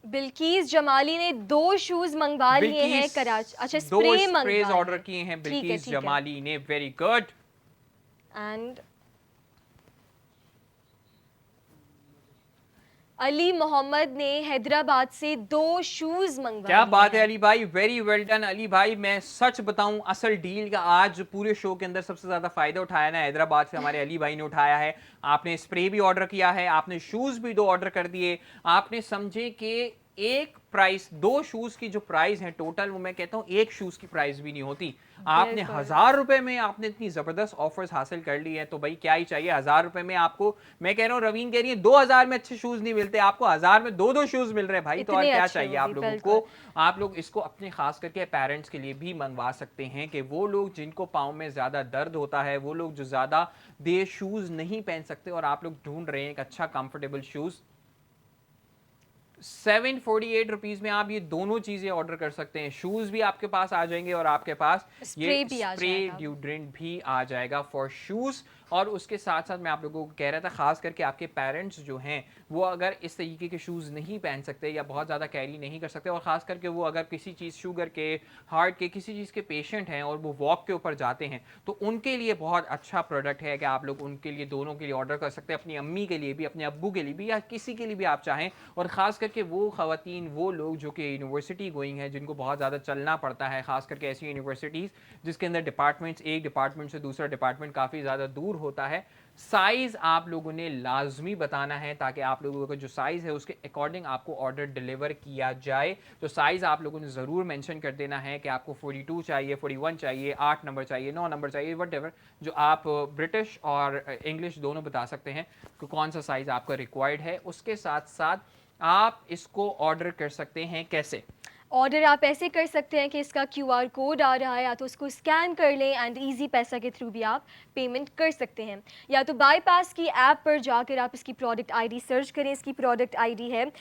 [SPEAKER 2] बिल्किस जमाली ने 2 शूज़ मंगवा लिए हैं
[SPEAKER 1] बिल्किस
[SPEAKER 2] कराची। अच्छा,
[SPEAKER 1] 2
[SPEAKER 2] स्प्रे
[SPEAKER 1] स्प्रेज
[SPEAKER 2] मंगवा
[SPEAKER 1] ऑर्डर
[SPEAKER 2] लिए।
[SPEAKER 1] किए हैं
[SPEAKER 2] ठीक है
[SPEAKER 1] बिल्किस
[SPEAKER 2] ठीक है।
[SPEAKER 1] जमाली ने, very good.
[SPEAKER 2] And Ali Mohammad ने हैदराबाद से 2 शूज़ मंगवा
[SPEAKER 1] क्या
[SPEAKER 2] लिए
[SPEAKER 1] बात है
[SPEAKER 2] हैं।
[SPEAKER 1] अली भाई, वेरी वेल डन अली भाई। मैं सच बताऊं, असल डील का आज जो पूरे शो के अंदर सबसे ज्यादा फायदा उठाया ना, हैदराबाद से हमारे अली भाई ने उठाया है। आपने स्प्रे भी ऑर्डर किया है, आपने शूज भी 2 ऑर्डर कर दिए। आपने समझे कि एक प्राइस, 2 शूज की जो प्राइस है टोटल, वो मैं कहता हूं एक शूज की प्राइस भी नहीं होती। आपने
[SPEAKER 2] बिल्कुल
[SPEAKER 1] 1000 रुपए में आपने इतनी जबरदस्त ऑफर्स हासिल कर ली है, तो भाई क्या ही चाहिए। 1000 रुपए में आपको, मैं कह रहा हूं, रवीन कह रही है 2000 में अच्छे शूज नहीं मिलते, आपको 1000 में 2 शूज मिल रहे हैं भाई, तो और
[SPEAKER 2] इतने
[SPEAKER 1] क्या
[SPEAKER 2] अच्छे
[SPEAKER 1] चाहिए
[SPEAKER 2] वो
[SPEAKER 1] आप
[SPEAKER 2] भी
[SPEAKER 1] लोगों
[SPEAKER 2] बिल्कुल।
[SPEAKER 1] को। आप लोग इसको अपने खास करके पेरेंट्स के लिए भी मंगवा सकते हैं, कि वो लोग जिनको पाँव में ज़्यादा दर्द होता है, वो लोग जो ज़्यादा देर शूज़ नहीं पहन सकते, और आप लोग ढूंढ रहे हैं एक अच्छा कंफर्टेबल शूज़। 748 रुपीज़ में आप ये दोनों चीज़ें ऑर्डर कर सकते हैं। शूज़ भी आपके पास आ जाएंगे और आपके पास ये
[SPEAKER 2] स्प्रे भी आ
[SPEAKER 1] स्प्रे
[SPEAKER 2] जाएगा।
[SPEAKER 1] ड्यूड्रेंट भी आ जाएगा फॉर शूज़। और उसके साथ साथ मैं आप लोगों को कह रहा था, खास करके आपके पेरेंट्स जो हैं, वो अगर इस तरीके के शूज़ नहीं पहन सकते या बहुत ज़्यादा कैरी नहीं कर सकते, और ख़ास करके वो अगर किसी चीज़, शुगर के, हार्ट के, किसी चीज़ के पेशेंट हैं और वो वॉक के ऊपर जाते हैं, तो उनके लिए बहुत अच्छा प्रोडक्ट है कि आप लोग उनके लिए, दोनों के लिए ऑर्डर कर सकते हैं। अपनी अम्मी के लिए भी, अपने अब्बू के लिए भी, या किसी के लिए भी आप चाहें। और ख़ास करके वो ख़वातीन, वो लोग जो कि यूनिवर्सिटी गोइंग है, जिनको बहुत ज़्यादा चलना पड़ता है, ख़ास करके ऐसी यूनिवर्सिटीज़ जिसके अंदर डिपार्टमेंट्स, एक डिपार्टमेंट से दूसरा डिपार्टमेंट काफ़ी ज़्यादा दूर होता है, साइज़ आप लोगों ने लाजमी बताना है, ताकि आप लोगों का जो साइज़ है उसके अकॉर्डिंग आपको ऑर्डर डिलीवर किया जाए। तो साइज़ आप लोगों ने ज़रूर मेंशन कर देना है कि आपको 42 चाहिए, 41 चाहिए, 8 नंबर चाहिए, 9 नंबर चाहिए, वट जो आप ब्रिटिश और इंग्लिश दोनों बता सकते हैं कि कौन सा साइज़ आपका रिक्वायर्ड है। उसके साथ साथ आप इसको ऑर्डर कर सकते हैं कैसे?
[SPEAKER 2] ऑर्डर आप ऐसे कर सकते हैं कि इसका क्यूआर कोड आ रहा है, या तो उसको स्कैन कर लें एंड इजी पैसा के थ्रू भी आप पेमेंट कर सकते हैं, या तो बाईपास की ऐप पर जाकर आप इसकी प्रोडक्ट आईडी सर्च करें। इसकी प्रोडक्ट आईडी है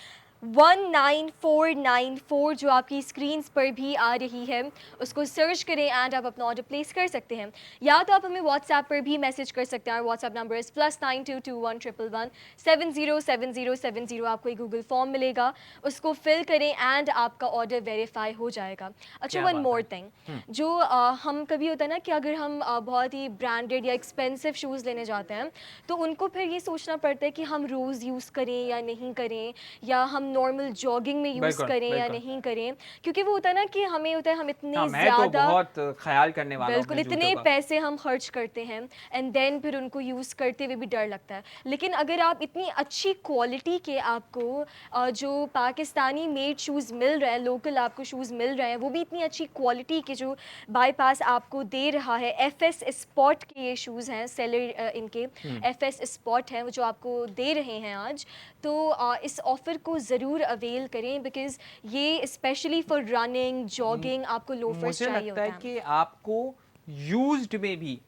[SPEAKER 2] 19494 जो आपकी स्क्रीन पर भी आ रही है, उसको सर्च करें एंड आप अपना ऑर्डर प्लेस कर सकते हैं। या तो आप हमें व्हाट्सएप पर भी मैसेज कर सकते हैं। और व्हाट्सएप नंबर इज़ +922111707070। आपको एक गूगल फॉर्म मिलेगा, उसको फिल करें एंड आपका ऑर्डर वेरीफाई हो जाएगा। अच्छा,
[SPEAKER 1] क्या
[SPEAKER 2] वन
[SPEAKER 1] बात
[SPEAKER 2] मोर
[SPEAKER 1] है।
[SPEAKER 2] थिंग, जो हम कभी होता है ना कि अगर हम बहुत ही ब्रांडेड या एक्सपेंसिव शूज़ लेने जाते हैं, तो उनको फिर ये सोचना पड़ता है कि हम रोज़ यूज़ करें या नहीं करें, या हम नॉर्मल जॉगिंग में यूज़
[SPEAKER 1] बिल्कुल,
[SPEAKER 2] करें या
[SPEAKER 1] बिल्कुल।
[SPEAKER 2] नहीं करें। क्योंकि वो होता है ना कि हमें होता है हम
[SPEAKER 1] हाँ,
[SPEAKER 2] इतने
[SPEAKER 1] मैं तो
[SPEAKER 2] ज़्यादा,
[SPEAKER 1] बहुत ख़्याल करने वाला हूँ
[SPEAKER 2] बिल्कुल,
[SPEAKER 1] अपने जूतों
[SPEAKER 2] इतने
[SPEAKER 1] का।
[SPEAKER 2] पैसे हम खर्च करते हैं एंड देन फिर उनको यूज़ करते हुए भी डर लगता है। लेकिन अगर आप इतनी अच्छी क्वालिटी के आपको जो पाकिस्तानी मेड शूज़ मिल रहे हैं, लोकल आपको शूज़ मिल रहे हैं, वो भी इतनी अच्छी क्वालिटी के जो बाईपास आपको दे रहा है। एफएस स्पॉट के ये शूज़ हैं, सेलर इनके
[SPEAKER 1] हुँ।
[SPEAKER 2] एफएस स्पॉट हैं, वो जो आपको दे रहे हैं आज। तो इस ऑफ़र को ज़रूर अवेल करें, बिकॉज़ ये स्पेशली फॉर रनिंग, जॉगिंग आपको लोफर्स
[SPEAKER 1] मुझे
[SPEAKER 2] चाहिए
[SPEAKER 1] लगता है
[SPEAKER 2] होते हैं।
[SPEAKER 1] कि आपको यूज्ड में भी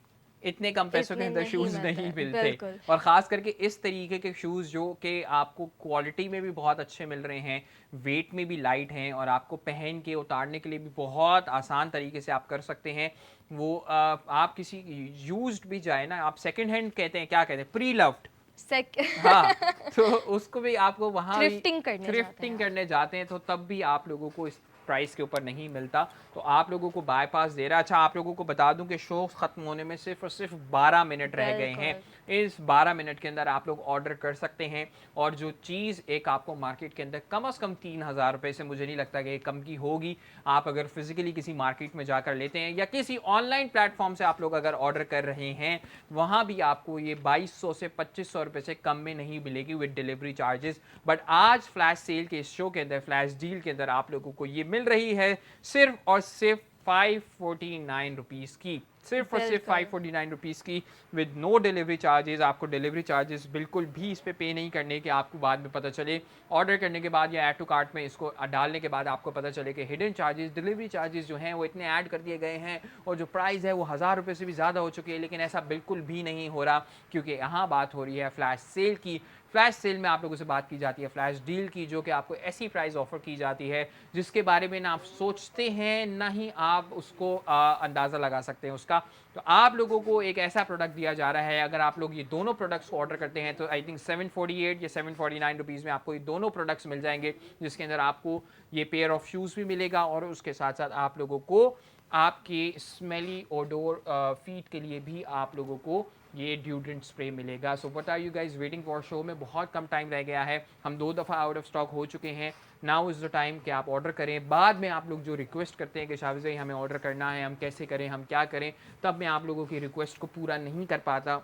[SPEAKER 1] इतने कम पैसों के
[SPEAKER 2] इतने
[SPEAKER 1] अंदर
[SPEAKER 2] नहीं
[SPEAKER 1] शूज़
[SPEAKER 2] मिलता
[SPEAKER 1] नहीं
[SPEAKER 2] है,
[SPEAKER 1] मिलते।
[SPEAKER 2] बिल्कुल।
[SPEAKER 1] और ख़ास करके इस तरीके के शूज़ जो कि आपको क्वालिटी में भी बहुत अच्छे मिल रहे हैं, वेट में भी लाइट हैं और आपको पहन के उतारने के लिए भी बहुत आसान तरीके से आप कर सकते हैं। वो आप किसी यूज्ड भी जाए ना, आप सेकंड हैंड कहते हैं, क्या कहते हैं? Pre loved.
[SPEAKER 2] सेक
[SPEAKER 1] हाँ, तो उसको भी आपको वहाँ भी
[SPEAKER 2] थ्रिफ्टिंग करने जाते हैं
[SPEAKER 1] थ्रिफ्टिंग
[SPEAKER 2] आप।
[SPEAKER 1] करने जाते हैं, तो तब भी आप लोगों को इस प्राइस के ऊपर नहीं मिलता। तो आप लोगों को बायपास दे रहा है। अच्छा, आप लोगों को बता दूँ कि शो ख़त्म होने में सिर्फ़ और सिर्फ़ 12 मिनट रह गए हैं।
[SPEAKER 2] बिल्कुल,
[SPEAKER 1] इस 12 मिनट के अंदर आप लोग ऑर्डर कर सकते हैं और जो चीज़ एक आपको मार्केट के अंदर कम से कम 3000 रुपए से मुझे नहीं लगता कि कम की होगी। आप अगर फिज़िकली किसी मार्केट में जाकर लेते हैं या किसी ऑनलाइन प्लेटफ़ॉर्म से आप लोग अगर ऑर्डर कर रहे हैं, वहाँ भी आपको ये 2200 से 2500 रुपए से कम में नहीं मिलेगी विद डिलीवरी चार्जेस। बट आज फ्लैश सेल के इस शो के अंदर, फ्लैश डील के अंदर आप लोगों को ये मिल रही है सिर्फ और सिर्फ 549 रुपीज़ की। सिर्फ और सिर्फ
[SPEAKER 2] बिल्कुल।
[SPEAKER 1] 549 रुपीज़ की विद नो डिलीवरी चार्जेस। आपको डिलीवरी चार्जेस बिल्कुल भी इस पे नहीं करने के, आपको बाद में पता चले ऑर्डर करने के बाद या ऐड टू कार्ट में इसको डालने के बाद आपको पता चले कि हिडन चार्जेस, डिलीवरी चार्जेस जो हैं वो इतने ऐड कर दिए गए हैं और जो प्राइस है वो 1000 रुपये से भी ज़्यादा हो चुकी है। लेकिन ऐसा बिल्कुल भी नहीं हो रहा, क्योंकि यहाँ बात हो रही है फ्लैश सेल की। फ्लैश सेल में आप लोगों से बात की जाती है फ्लैश डील की, जो कि आपको ऐसी प्राइस ऑफर की जाती है जिसके बारे में ना आप सोचते हैं, ना ही आप उसको अंदाज़ा लगा सकते हैं उसका। तो आप लोगों को एक ऐसा प्रोडक्ट दिया जा रहा है, अगर आप लोग ये दोनों प्रोडक्ट्स को ऑर्डर करते हैं तो आई थिंक 748 या 749 रुपीज़ में आपको ये दोनों प्रोडक्ट्स मिल जाएंगे, जिसके अंदर आपको ये पेयर ऑफ शूज़ भी मिलेगा और उसके साथ साथ आप लोगों को आपके स्मेली ओडोर फीट के लिए भी आप लोगों को ये ड्यूडेंट स्प्रे मिलेगा। So what are you guys waiting for? Show में बहुत कम टाइम रह गया है, हम 2 दफ़ा आउट ऑफ स्टॉक हो चुके हैं। नाउ इज़ द टाइम कि आप ऑर्डर करें। बाद में आप लोग जो रिक्वेस्ट करते हैं कि शाविज़ भाई हमें ऑर्डर करना है, हम कैसे करें, हम क्या करें, तब मैं आप लोगों की रिक्वेस्ट को पूरा नहीं कर पाता।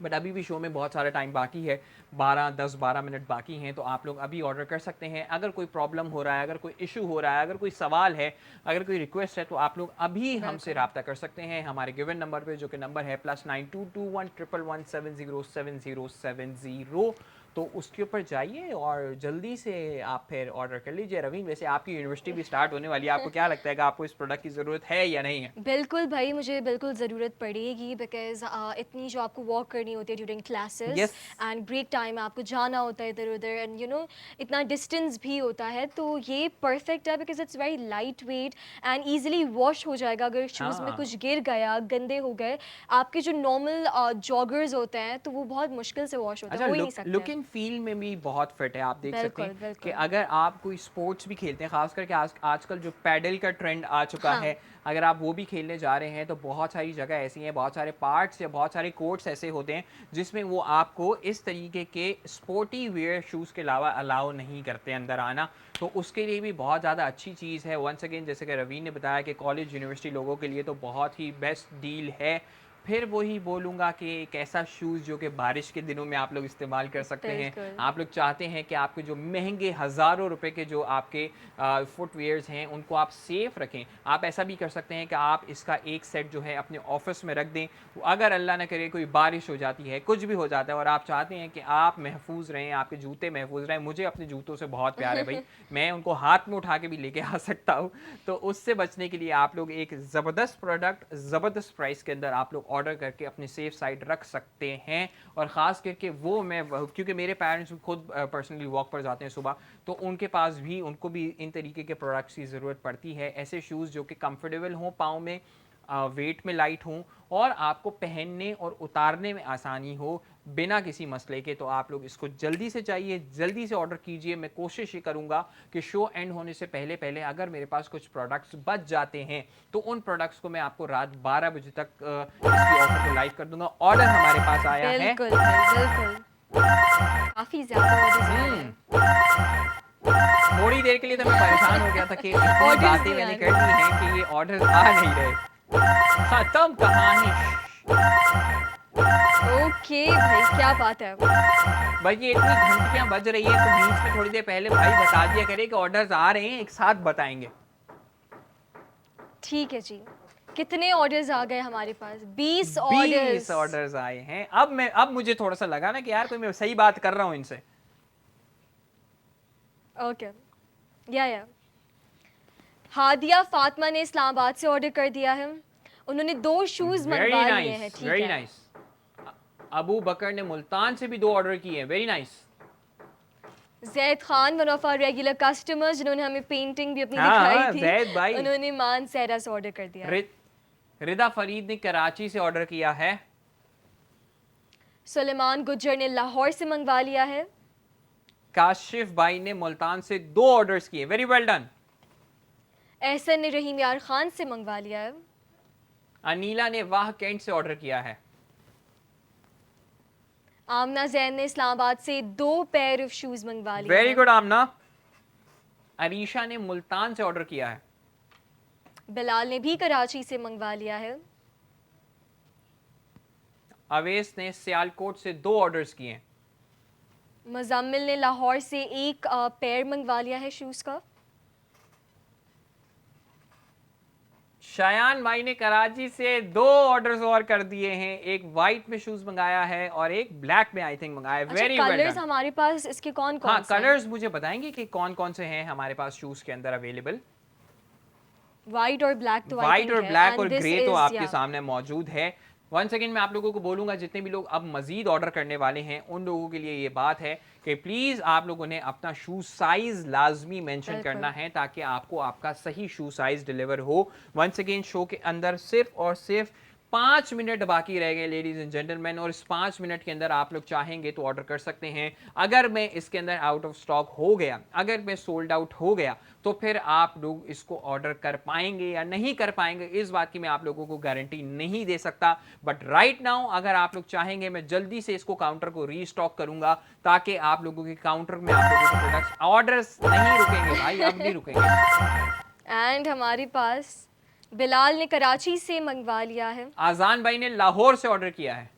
[SPEAKER 1] बट अभी भी शो में बहुत सारा टाइम बाकी है, 10-12 मिनट बाकी हैं, तो आप लोग अभी ऑर्डर कर सकते हैं। अगर कोई प्रॉब्लम हो रहा है, अगर कोई इशू हो रहा है, अगर कोई सवाल है, अगर कोई रिक्वेस्ट है, तो आप लोग अभी हमसे
[SPEAKER 2] बिल्कुल।
[SPEAKER 1] रब्ता कर सकते हैं हमारे गिवन नंबर पे, जो कि नंबर है +922111707070। तो उसके ऊपर जाइए और जल्दी से आप फिर ऑर्डर कर लीजिए। रवीन, वैसे आपकी यूनिवर्सिटी भी स्टार्ट होने वाली है, आपको क्या लगता है कि आपको इस प्रोडक्ट की ज़रूरत है या नहीं है?
[SPEAKER 2] बिल्कुल भाई, मुझे बिल्कुल ज़रूरत पड़ेगी, बिकॉज़ इतनी जो आपको वॉक करनी होती है during classes
[SPEAKER 1] yes.
[SPEAKER 2] And break time आपको जाना होता है इधर-उधर, एंड इतना डिस्टेंस भी होता है, तो ये परफेक्ट है because it's very light weight and easily wash हो जाएगा। अगर शूज़ में
[SPEAKER 1] हाँ।
[SPEAKER 2] कुछ गिर गया, गंदे हो गए, आपके जो नॉर्मल जॉगर्स होते हैं, तो वो बहुत मुश्किल से वॉश होते हैं,
[SPEAKER 1] अच्छा,
[SPEAKER 2] हो ही नहीं सकते।
[SPEAKER 1] लुक एंड फील में भी बहुत फिट है। आप देख सकते हैं
[SPEAKER 2] बिल्कुल,
[SPEAKER 1] कि
[SPEAKER 2] बिल्कुल।
[SPEAKER 1] अगर आप कोई स्पोर्ट्स भी खेलते हैं, खास करके आजकल जो पैडल का ट्रेंड आ चुका
[SPEAKER 2] हाँ,
[SPEAKER 1] है, अगर आप वो भी खेलने जा रहे हैं तो बहुत सारी जगह ऐसी हैं, बहुत सारे पार्ट्स या बहुत सारे कोर्ट्स ऐसे होते हैं जिसमें वो आपको इस तरीके के स्पोर्टी वेयर शूज़ के अलावा अलाउ नहीं करते अंदर आना। तो उसके लिए भी बहुत ज़्यादा अच्छी चीज़ है। वंस अगेन, जैसे कि रवीन ने बताया कि कॉलेज यूनिवर्सिटी लोगों के लिए तो बहुत ही बेस्ट डील है। फिर वही बोलूँगा कि एक ऐसा शूज़ जो कि बारिश के दिनों में आप लोग इस्तेमाल कर सकते हैं।
[SPEAKER 2] बिल्कुल।
[SPEAKER 1] आप लोग चाहते हैं कि आपके जो महँगे हज़ारों रुपए के जो आपके फुटवियर्स हैं, उनको आप सेफ़ रखें। आप ऐसा भी कर सकते हैं कि आप इसका एक सेट जो है अपने ऑफ़िस में रख दें। अगर अल्लाह ना करे कोई बारिश हो जाती है, कुछ भी हो जाता है और आप चाहते हैं कि आप महफूज़ रहें, आपके जूते महफूज़ रहें। मुझे अपने जूतों से बहुत प्यार है भई, मैं उनको हाथ में उठा के भी लेके आ सकता हूँ। तो उससे बचने के लिए आप लोग एक ज़बरदस्त प्रोडक्ट, ज़बरदस्त प्राइस के अंदर आप लोग ऑर्डर करके अपने सेफ साइड रख सकते हैं। और ख़ास करके क्योंकि मेरे पेरेंट्स खुद पर्सनली वॉक पर जाते हैं सुबह, तो उनके पास भी उनको भी इन तरीके के प्रोडक्ट्स की ज़रूरत पड़ती है। ऐसे शूज़ जो कि कंफर्टेबल हों, पाँव में वेट में लाइट हों और आपको पहनने और उतारने में आसानी हो बिना किसी मसले के। तो आप लोग इसको जल्दी से चाहिए, जल्दी से ऑर्डर कीजिए। मैं कोशिश ये करूँगा कि शो एंड होने से पहले पहले अगर मेरे पास कुछ प्रोडक्ट्स बच जाते हैं तो उन प्रोडक्ट्स को मैं आपको रात 12 बजे तक इसकी ऑफर को लाइव कर दूंगा। ऑर्डर हमारे पास आया है,
[SPEAKER 2] बिल्कुल भाई, बिल्कुल काफी ज्यादा ऑर्डर्स आ रहे हैं।
[SPEAKER 1] थोड़ी देर के लिए तो मैं परेशान हो गया था कि इतनी
[SPEAKER 2] Orders
[SPEAKER 1] बातें
[SPEAKER 2] नहीं
[SPEAKER 1] मैंने
[SPEAKER 2] आ
[SPEAKER 1] कर दी हैं कि ये ऑर्डर आ नहीं रहे। खत्म कहानी।
[SPEAKER 2] ओके भाई, क्या बात है।
[SPEAKER 1] भाई ये इतनी घंटियां बज रही है तो बीच में थोड़ी देर पहले भाई बता दिया करे कि ऑर्डर्स आ रहे हैं, एक साथ बताएंगे।
[SPEAKER 2] ठीक है जी, कितने ऑर्डर्स आ गए हमारे पास? 20
[SPEAKER 1] 20
[SPEAKER 2] ऑर्डर्स।
[SPEAKER 1] ऑर्डर्स आए हैं। अब मुझे थोड़ा सा लगा ना कि यार कोई मैं सही बात कर रहा हूँ इनसे।
[SPEAKER 2] ओके, या हादिया फातिमा ने इस्लामाबाद से ऑर्डर कर दिया है। उन्होंने 2 शूज मंगवा लिए हैं। ठीक
[SPEAKER 1] वेरी
[SPEAKER 2] है।
[SPEAKER 1] नाइस। अबू बकर ने मुल्तान से भी 2 ऑर्डर किए हैं। Very nice.
[SPEAKER 2] Zaid Khan, one of our regular customers, जिन्होंने हमें पेंटिंग भी अपनी
[SPEAKER 1] हाँ,
[SPEAKER 2] दिखाई थी,
[SPEAKER 1] जैद भाई।
[SPEAKER 2] उन्होंने मानसेरा से ऑर्डर कर दिया है।
[SPEAKER 1] रिदा फरीद ने कराची से ऑर्डर किया है।
[SPEAKER 2] सुलेमान गुज्जर ने लाहौर से मंगवा लिया है।
[SPEAKER 1] काशिफ भाई ने मुल्तान से 2 ऑर्डर्स किए। Very well done.
[SPEAKER 2] एहसन ने रहीम यार खान से मंगवा लिया है।
[SPEAKER 1] अनीला ने वाह कैंट से ऑर्डर किया है।
[SPEAKER 2] आमना जैन ने इस्लामाबाद से 2 पेयर ऑफ शूज मंगवा लिए।
[SPEAKER 1] वेरी गुड आमना। अरीशा ने मुल्तान से ऑर्डर किया है।
[SPEAKER 2] बिलाल ने भी कराची से मंगवा लिया है।
[SPEAKER 1] अवेस ने सियालकोट से 2 ऑर्डर्स किए हैं।
[SPEAKER 2] मुजम्मिल ने लाहौर से 1 पेयर मंगवा लिया है शूज का।
[SPEAKER 1] शायान भाई ने कराची से 2 ऑर्डर्स और कर दिए हैं। एक वाइट में शूज मंगाया है और एक ब्लैक में आई थिंक मंगाया है। Very well
[SPEAKER 2] colours
[SPEAKER 1] done.
[SPEAKER 2] हमारे पास इसके कौन कौन
[SPEAKER 1] हाँ,
[SPEAKER 2] से हैं?
[SPEAKER 1] कलर्स मुझे बताएंगे कि कौन कौन से हैं हमारे पास शूज के अंदर अवेलेबल।
[SPEAKER 2] व्हाइट और ब्लैक तो
[SPEAKER 1] व्हाइट और ब्लैक और ग्रे तो आपके
[SPEAKER 2] या
[SPEAKER 1] सामने मौजूद है। वन सेकेंड मैं आप लोगों को बोलूंगा, जितने भी लोग अब मजीद ऑर्डर करने वाले हैं उन लोगों के लिए ये बात है कि प्लीज़ आप लोगों ने अपना शू साइज लाजमी मेंशन
[SPEAKER 2] बिल्कुल।
[SPEAKER 1] करना है ताकि आपको आपका सही शू साइज डिलीवर हो। वन सेकेंड शो के अंदर सिर्फ और सिर्फ 5 मिनट बाकी रह गए लेडीज एंड जेंटलमैन, और इस 5 मिनट के अंदर आप लोग चाहेंगे तो ऑर्डर कर सकते हैं। अगर मैं इसके अंदर आउट ऑफ स्टॉक हो गया, अगर मैं सोल्ड आउट हो गया, तो फिर आप लोग इसको ऑर्डर कर पाएंगे या नहीं कर पाएंगे इस बात की मैं आप लोगों को गारंटी नहीं दे सकता। बट राइट नाउ अगर आप लोग चाहेंगे मैं जल्दी से इसको काउंटर को रीस्टॉक करूंगा ताकि आप लोगों के काउंटर में आप लोगों के प्रोडक्ट्स ऑर्डर्स नहीं रुकेंगे भाई, अब नहीं रुकेंगे।
[SPEAKER 2] एंड हमारे पास बिलाल ने कराची से मंगवा लिया है।
[SPEAKER 1] आजान भाई ने लाहौर से ऑर्डर किया है।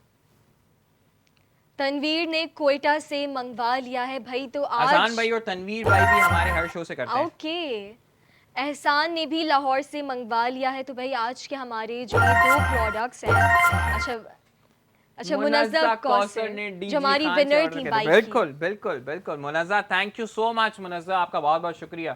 [SPEAKER 2] तनवीर ने कोयटा से मंगवा लिया है भाई। तो आज
[SPEAKER 1] आजान भाई और तनवीर भाई भी हमारे हर शो से करते हैं।
[SPEAKER 2] ओके, एहसान ने भी लाहौर से मंगवा लिया है। तो भाई आज के हमारे जो ये 2 प्रोडक्ट्स हैं, अच्छा मुनज़्ज़ा कौसर
[SPEAKER 1] ने डीजी
[SPEAKER 2] जो हमारी
[SPEAKER 1] खान से
[SPEAKER 2] विनर
[SPEAKER 1] ऑर्डर
[SPEAKER 2] थी
[SPEAKER 1] किया।
[SPEAKER 2] बाइक
[SPEAKER 1] बिल्कुल बिल्कुल बिल्कुल Munazza, thank you so much Munazza, आपका बहुत बहुत शुक्रिया।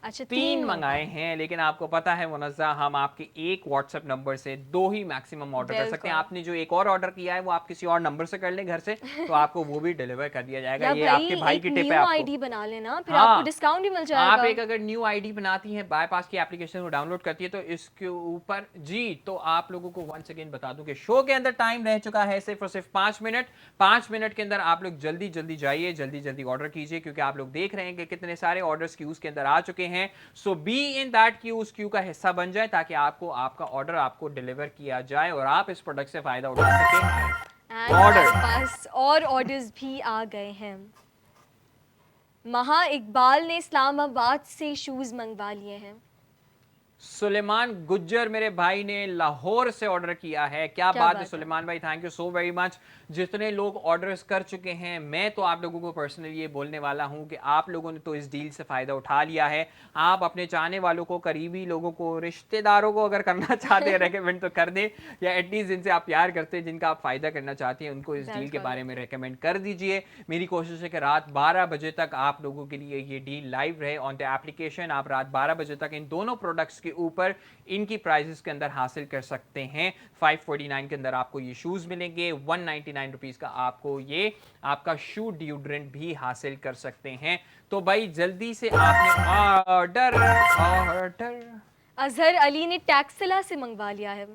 [SPEAKER 2] अच्छा
[SPEAKER 1] 3 मंगाए हैं, लेकिन आपको पता है मुनज़्ज़ा हम आपके एक व्हाट्सएप नंबर से 2 ही मैक्सिमम ऑर्डर कर सकते हैं। आपने जो एक और ऑर्डर किया है वो आप किसी और नंबर से कर लें घर से, तो आपको वो भी डिलीवर कर दिया जाएगा। ये आपके भाई की टिप है। आपको
[SPEAKER 2] आईडी बना लेना, फिर
[SPEAKER 1] हाँ,
[SPEAKER 2] आपको डिस्काउंट भी मिल जाएगा।
[SPEAKER 1] आप एक अगर न्यू आईडी बनाती हैं, बाईपास की एप्लीकेशन को डाउनलोड करती है, तो इसके ऊपर जी तो आप लोगों को वंस अगेन बता दूं कि शो के अंदर टाइम रह चुका है सिर्फ और सिर्फ 5 मिनट। 5 मिनट के अंदर आप लोग जल्दी जल्दी जाइए, जल्दी जल्दी ऑर्डर कीजिए, क्योंकि आप लोग देख रहे हैं कि कितने सारे ऑर्डर्स क्यूज के अंदर आ चुके हैं। सो बी इन दैट क्यू, उस क्यू का हिस्सा बन जाए ताकि आपको आपका ऑर्डर आपको डिलीवर किया जाए और आप इस प्रोडक्ट से फायदा उठा सकें।
[SPEAKER 2] हमारे पास और ऑर्डर्स भी आ गए हैं। महा इकबाल ने इस्लामाबाद से शूज मंगवा लिए हैं।
[SPEAKER 1] सुलेमान गुज्जर मेरे भाई ने लाहौर से ऑर्डर किया है। क्या बात है सुलेमान भाई, thank you so very much. जितने लोग ऑर्डर्स कर चुके हैं, मैं तो आप लोगों को पर्सनली ये बोलने वाला हूं कि आप लोगों ने तो इस डील से फ़ायदा उठा लिया है। आप अपने चाहने वालों को, करीबी लोगों को, रिश्तेदारों को अगर करना चाहते हैं रेकमेंड तो कर दें, या एटलीस्ट जिनसे आप प्यार करते हैं, जिनका आप फ़ायदा करना चाहते हैं, उनको इस डील के बारे में रेकमेंड कर दीजिए। मेरी कोशिश है कि रात 12 बजे तक आप लोगों के लिए ये डील लाइव रहे ऑन द एप्लीकेशन। आप रात 12 बजे तक इन दोनों प्रोडक्ट्स की ऊपर इनकी प्राइजेस के अंदर हासिल कर सकते हैं। 549 के अंदर आपको ये शूज़ मिलेंगे, 199 रुपीज़ का आपको ये आपका शू डिओड्रेंट भी हासिल कर सकते हैं। तो भाई जल्दी से आपने ऑर्डर
[SPEAKER 2] अजहर अली ने टैक्सिला से मंगवा लिया है।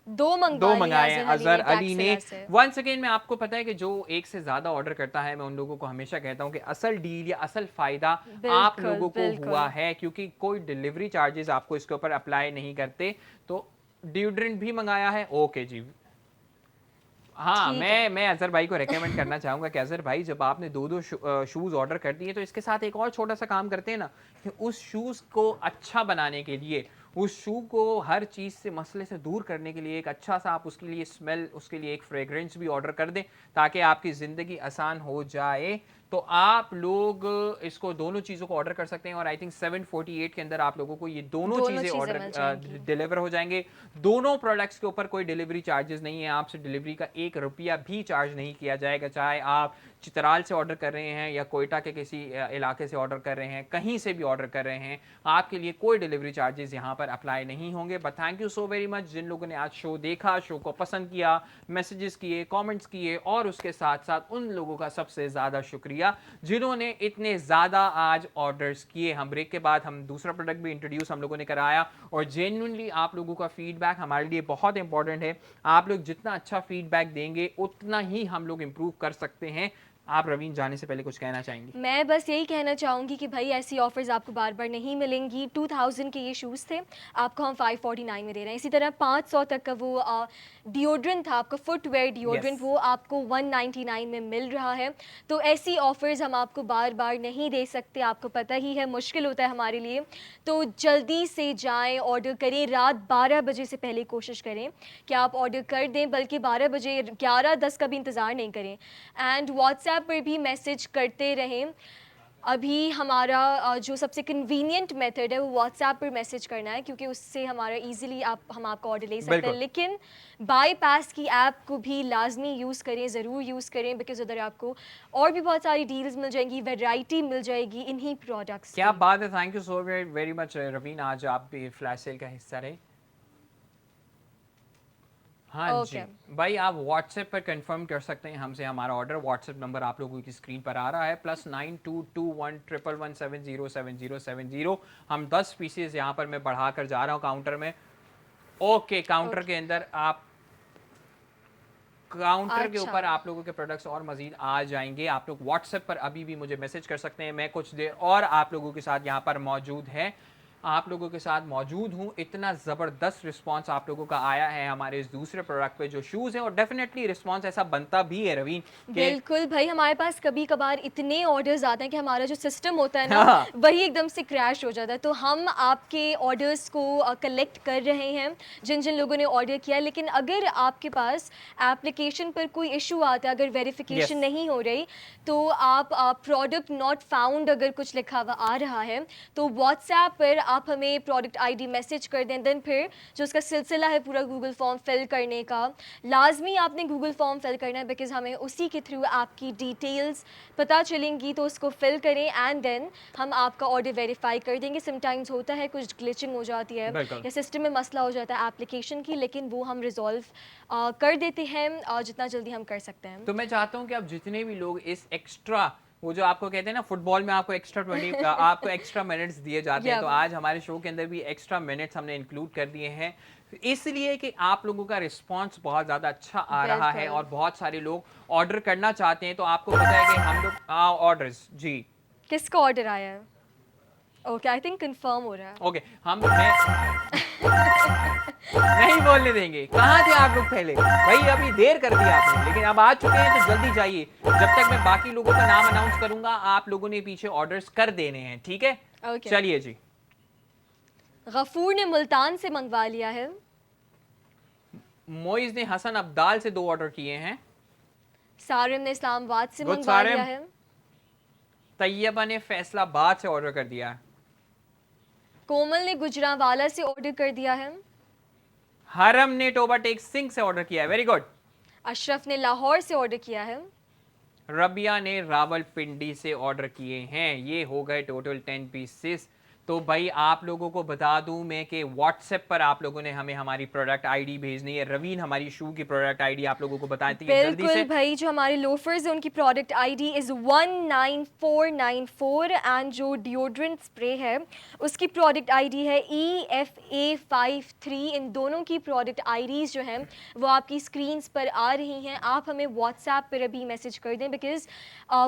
[SPEAKER 2] दो
[SPEAKER 1] मंगाए हैं अजहर अली ने।
[SPEAKER 2] टैक्सिला से।
[SPEAKER 1] वंस अगेन मैं आपको पता है कि जो एक से ज्यादा ऑर्डर करता है, मैं उन लोगों को हमेशा कहता हूं कि असल डील या असल फायदा आप लोगों को हुआ है, क्योंकि कोई डिलीवरी चार्जेस आपको इसके ऊपर अप्लाई नहीं करते। तो डिओड्रेंट भी मंगाया है, ओके जी। हाँ, मैं अजहर भाई को रेकमेंड करना चाहूँगा कि अजहर भाई जब आपने दो शूज़ ऑर्डर कर दिए तो इसके साथ एक और छोटा सा काम करते हैं ना, कि उस शूज़ को अच्छा बनाने के लिए, उस शू को हर चीज़ से मसले से दूर करने के लिए एक अच्छा सा आप उसके लिए स्मेल, उसके लिए एक फ्रेग्रेंस भी ऑर्डर कर दें ताकि आपकी ज़िंदगी आसान हो जाए। तो आप लोग इसको दोनों चीज़ों को ऑर्डर कर सकते हैं और आई थिंक 748 के अंदर आप लोगों को ये दोनों चीज़ें ऑर्डर डिलीवर हो जाएंगे। दोनों प्रोडक्ट्स के ऊपर कोई डिलीवरी चार्जेस नहीं है, आपसे डिलीवरी का 1 रुपया भी चार्ज नहीं किया जाएगा। चाहे आप चित्राल से ऑर्डर कर रहे हैं या कोयटा के किसी इलाके से ऑर्डर कर रहे हैं, कहीं से भी ऑर्डर कर रहे हैं, आपके लिए कोई डिलीवरी चार्जेस यहाँ पर अप्लाई नहीं होंगे। But thank you so very much जिन लोगों ने आज शो देखा, शो को पसंद किया, मैसेजेस किए, कमेंट्स किए, और उसके साथ साथ उन लोगों का सबसे ज़्यादा शुक्रिया जिन्होंने इतने ज़्यादा आज ऑर्डर्स किए। हम ब्रेक के बाद हम दूसरा प्रोडक्ट भी इंट्रोड्यूस हम लोगों ने कराया और जेन्युइनली आप लोगों का फीडबैक हमारे लिए बहुत इंपॉर्टेंट है। आप लोग जितना अच्छा फीडबैक देंगे उतना ही हम लोग इम्प्रूव कर सकते हैं। आप रवीन जाने से पहले कुछ कहना चाहेंगी?
[SPEAKER 2] मैं बस यही कहना चाहूँगी कि भाई ऐसी ऑफर्स आपको बार बार नहीं मिलेंगी। 2000 के ये शूज़ थे, आपको हम 549 में दे रहे हैं। इसी तरह 500 तक का वो डिओड्रेंट था, आपका फुटवेयर डिओड्रेंट, वो आपको 199 में मिल रहा है। तो ऐसी ऑफर्स हम आपको बार बार नहीं दे सकते, आपको पता ही है मुश्किल होता है हमारे लिए। तो जल्दी से जाएँ, ऑर्डर करें। रात 12 बजे से पहले कोशिश करें कि आप ऑर्डर कर दें, बल्कि 12 बजे 11-10 का भी इंतज़ार नहीं करें। एंड व्हाट्सएप पर भी मैसेज करते रहें। अभी हमारा जो सबसे कन्वीनियंट मेथड है वो व्हाट्सएप पर मैसेज करना है, क्योंकि उससे हमारा इजीली हम आपका ऑर्डर ले सकते हैं। लेकिन बाईपास की ऐप को भी लाजमी यूज़ करें, ज़रूर यूज़ करें, बिकॉज उधर आपको और भी बहुत सारी डील्स मिल जाएंगी, वैरायटी मिल जाएगी इन्हीं प्रोडक्ट्स।
[SPEAKER 1] क्या बात है, thank you so very much Raveen, आज आप भी फ्लैश सेल का हिस्सा रहे। हाँ जी भाई, आप व्हाट्सएप पर कंफर्म कर सकते हैं हमसे हमारा ऑर्डर। व्हाट्सएप नंबर आप लोगों की स्क्रीन पर आ रहा है, +922111707070। हम 10 पीसेज यहाँ पर मैं बढ़ा कर जा रहा हूँ काउंटर में। ओके, काउंटर के अंदर आप काउंटर के ऊपर आप लोगों के प्रोडक्ट्स और मजीद आ जाएंगे। आप लोग व्हाट्सएप पर अभी भी मुझे मैसेज कर सकते हैं। मैं कुछ देर और आप लोगों के साथ यहाँ पर मौजूद है, आप लोगों के साथ मौजूद हूँ। इतना ज़बरदस्त रिस्पांस आप लोगों का आया है हमारे इस दूसरे प्रोडक्ट पे जो शूज़ हैं, और डेफिनेटली रिस्पांस ऐसा बनता भी है रवीन।
[SPEAKER 2] बिल्कुल भाई, हमारे पास कभी कभार इतने ऑर्डर्स आते हैं कि हमारा जो सिस्टम होता है ना वही एकदम से क्रैश हो जाता है। तो हम आपके ऑर्डर्स को कलेक्ट कर रहे हैं, जिन जिन लोगों ने ऑर्डर किया। लेकिन अगर आपके पास एप्लीकेशन पर कोई इशू आता है, अगर वेरिफिकेशन नहीं हो रही, तो आप प्रोडक्ट नॉट फाउंड अगर कुछ लिखा हुआ आ रहा है, तो व्हाट्सएप पर आप हमें प्रोडक्ट आईडी मैसेज कर दें। देन फिर जो उसका सिलसिला है पूरा गूगल फॉर्म फिल करने का, लाजमी आपने गूगल फॉर्म फिल करना है, बिकॉज हमें उसी के थ्रू आपकी डिटेल्स पता चलेंगी। तो उसको फिल करें एंड देन हम आपका ऑर्डर वेरीफाई कर देंगे। समटाइम्स होता है कुछ ग्लिचिंग हो जाती है या सिस्टम में मसला हो जाता है एप्लीकेशन की, लेकिन वो हम रिजॉल्व कर देते हैं जितना जल्दी हम कर सकते हैं।
[SPEAKER 1] तो मैं चाहता हूँ कि आप जितने भी लोग इस एक्स्ट्रा, वो जो आपको कहते हैं ना फुटबॉल में आपको एक्स्ट्रा 20 आपको एक्स्ट्रा मिनट्स दिए जाते हैं, तो आज हमारे शो के अंदर भी एक्स्ट्रा मिनट्स हमने इंक्लूड कर दिए हैं, इसलिए कि आप लोगों का रिस्पांस बहुत ज़्यादा अच्छा आ रहा है और बहुत सारे लोग ऑर्डर करना चाहते हैं। तो आपको पता है कि हम लोग ऑर्डर्स जी,
[SPEAKER 2] किसका ऑर्डर आया है? ओके, आई थिंक कंफर्म हो रहा है।
[SPEAKER 1] ओके, हम नहीं बोलने देंगे। कहाँ थे आप लोग पहले भाई? अभी देर कर दिया आपने, लेकिन अब आ चुके हैं तो जल्दी जाइए। जब तक मैं बाकी लोगों का नाम अनाउंस करूंगा, आप लोगों ने पीछे ऑर्डर्स कर देने हैं, ठीक है? चलिए जी।
[SPEAKER 2] गफूर ने मुल्तान से मंगवा लिया है।
[SPEAKER 1] मोइज ने हसन अब्दाल से 2 ऑर्डर किए हैं।
[SPEAKER 2] सारिम ने इस्लामाबाद से मंगवा लिया है।
[SPEAKER 1] तैयबा ने फैसलाबाद से ऑर्डर कर दिया है।
[SPEAKER 2] कोमल ने गुजरांवाला से ऑर्डर कर दिया है।
[SPEAKER 1] हरम ने टोबा टेक सिंह से ऑर्डर किया है, वेरी गुड।
[SPEAKER 2] अशरफ ने लाहौर से ऑर्डर किया है।
[SPEAKER 1] रबिया ने रावलपिंडी से ऑर्डर किए हैं। ये हो गए टोटल 10 पीसेस। तो भाई आप लोगों को बता दूं मैं कि व्हाट्सएप पर आप लोगों ने हमें हमारी प्रोडक्ट आईडी भेजनी है। रवीन हमारी शू की प्रोडक्ट आईडी आप लोगों को बताती है जल्दी
[SPEAKER 2] बिल्कुल
[SPEAKER 1] से।
[SPEAKER 2] भाई, जो हमारे लोफर्स हैं उनकी प्रोडक्ट आईडी इज़ 19494 एंड जो डिओड्रेंट स्प्रे है उसकी प्रोडक्ट आईडी है EFA53। इन दोनों की प्रोडक्ट आईडीज़ जो हैं वो आपकी स्क्रीन्स पर आ रही हैं। आप हमें व्हाट्सएप पर अभी मैसेज कर दें, बिकॉज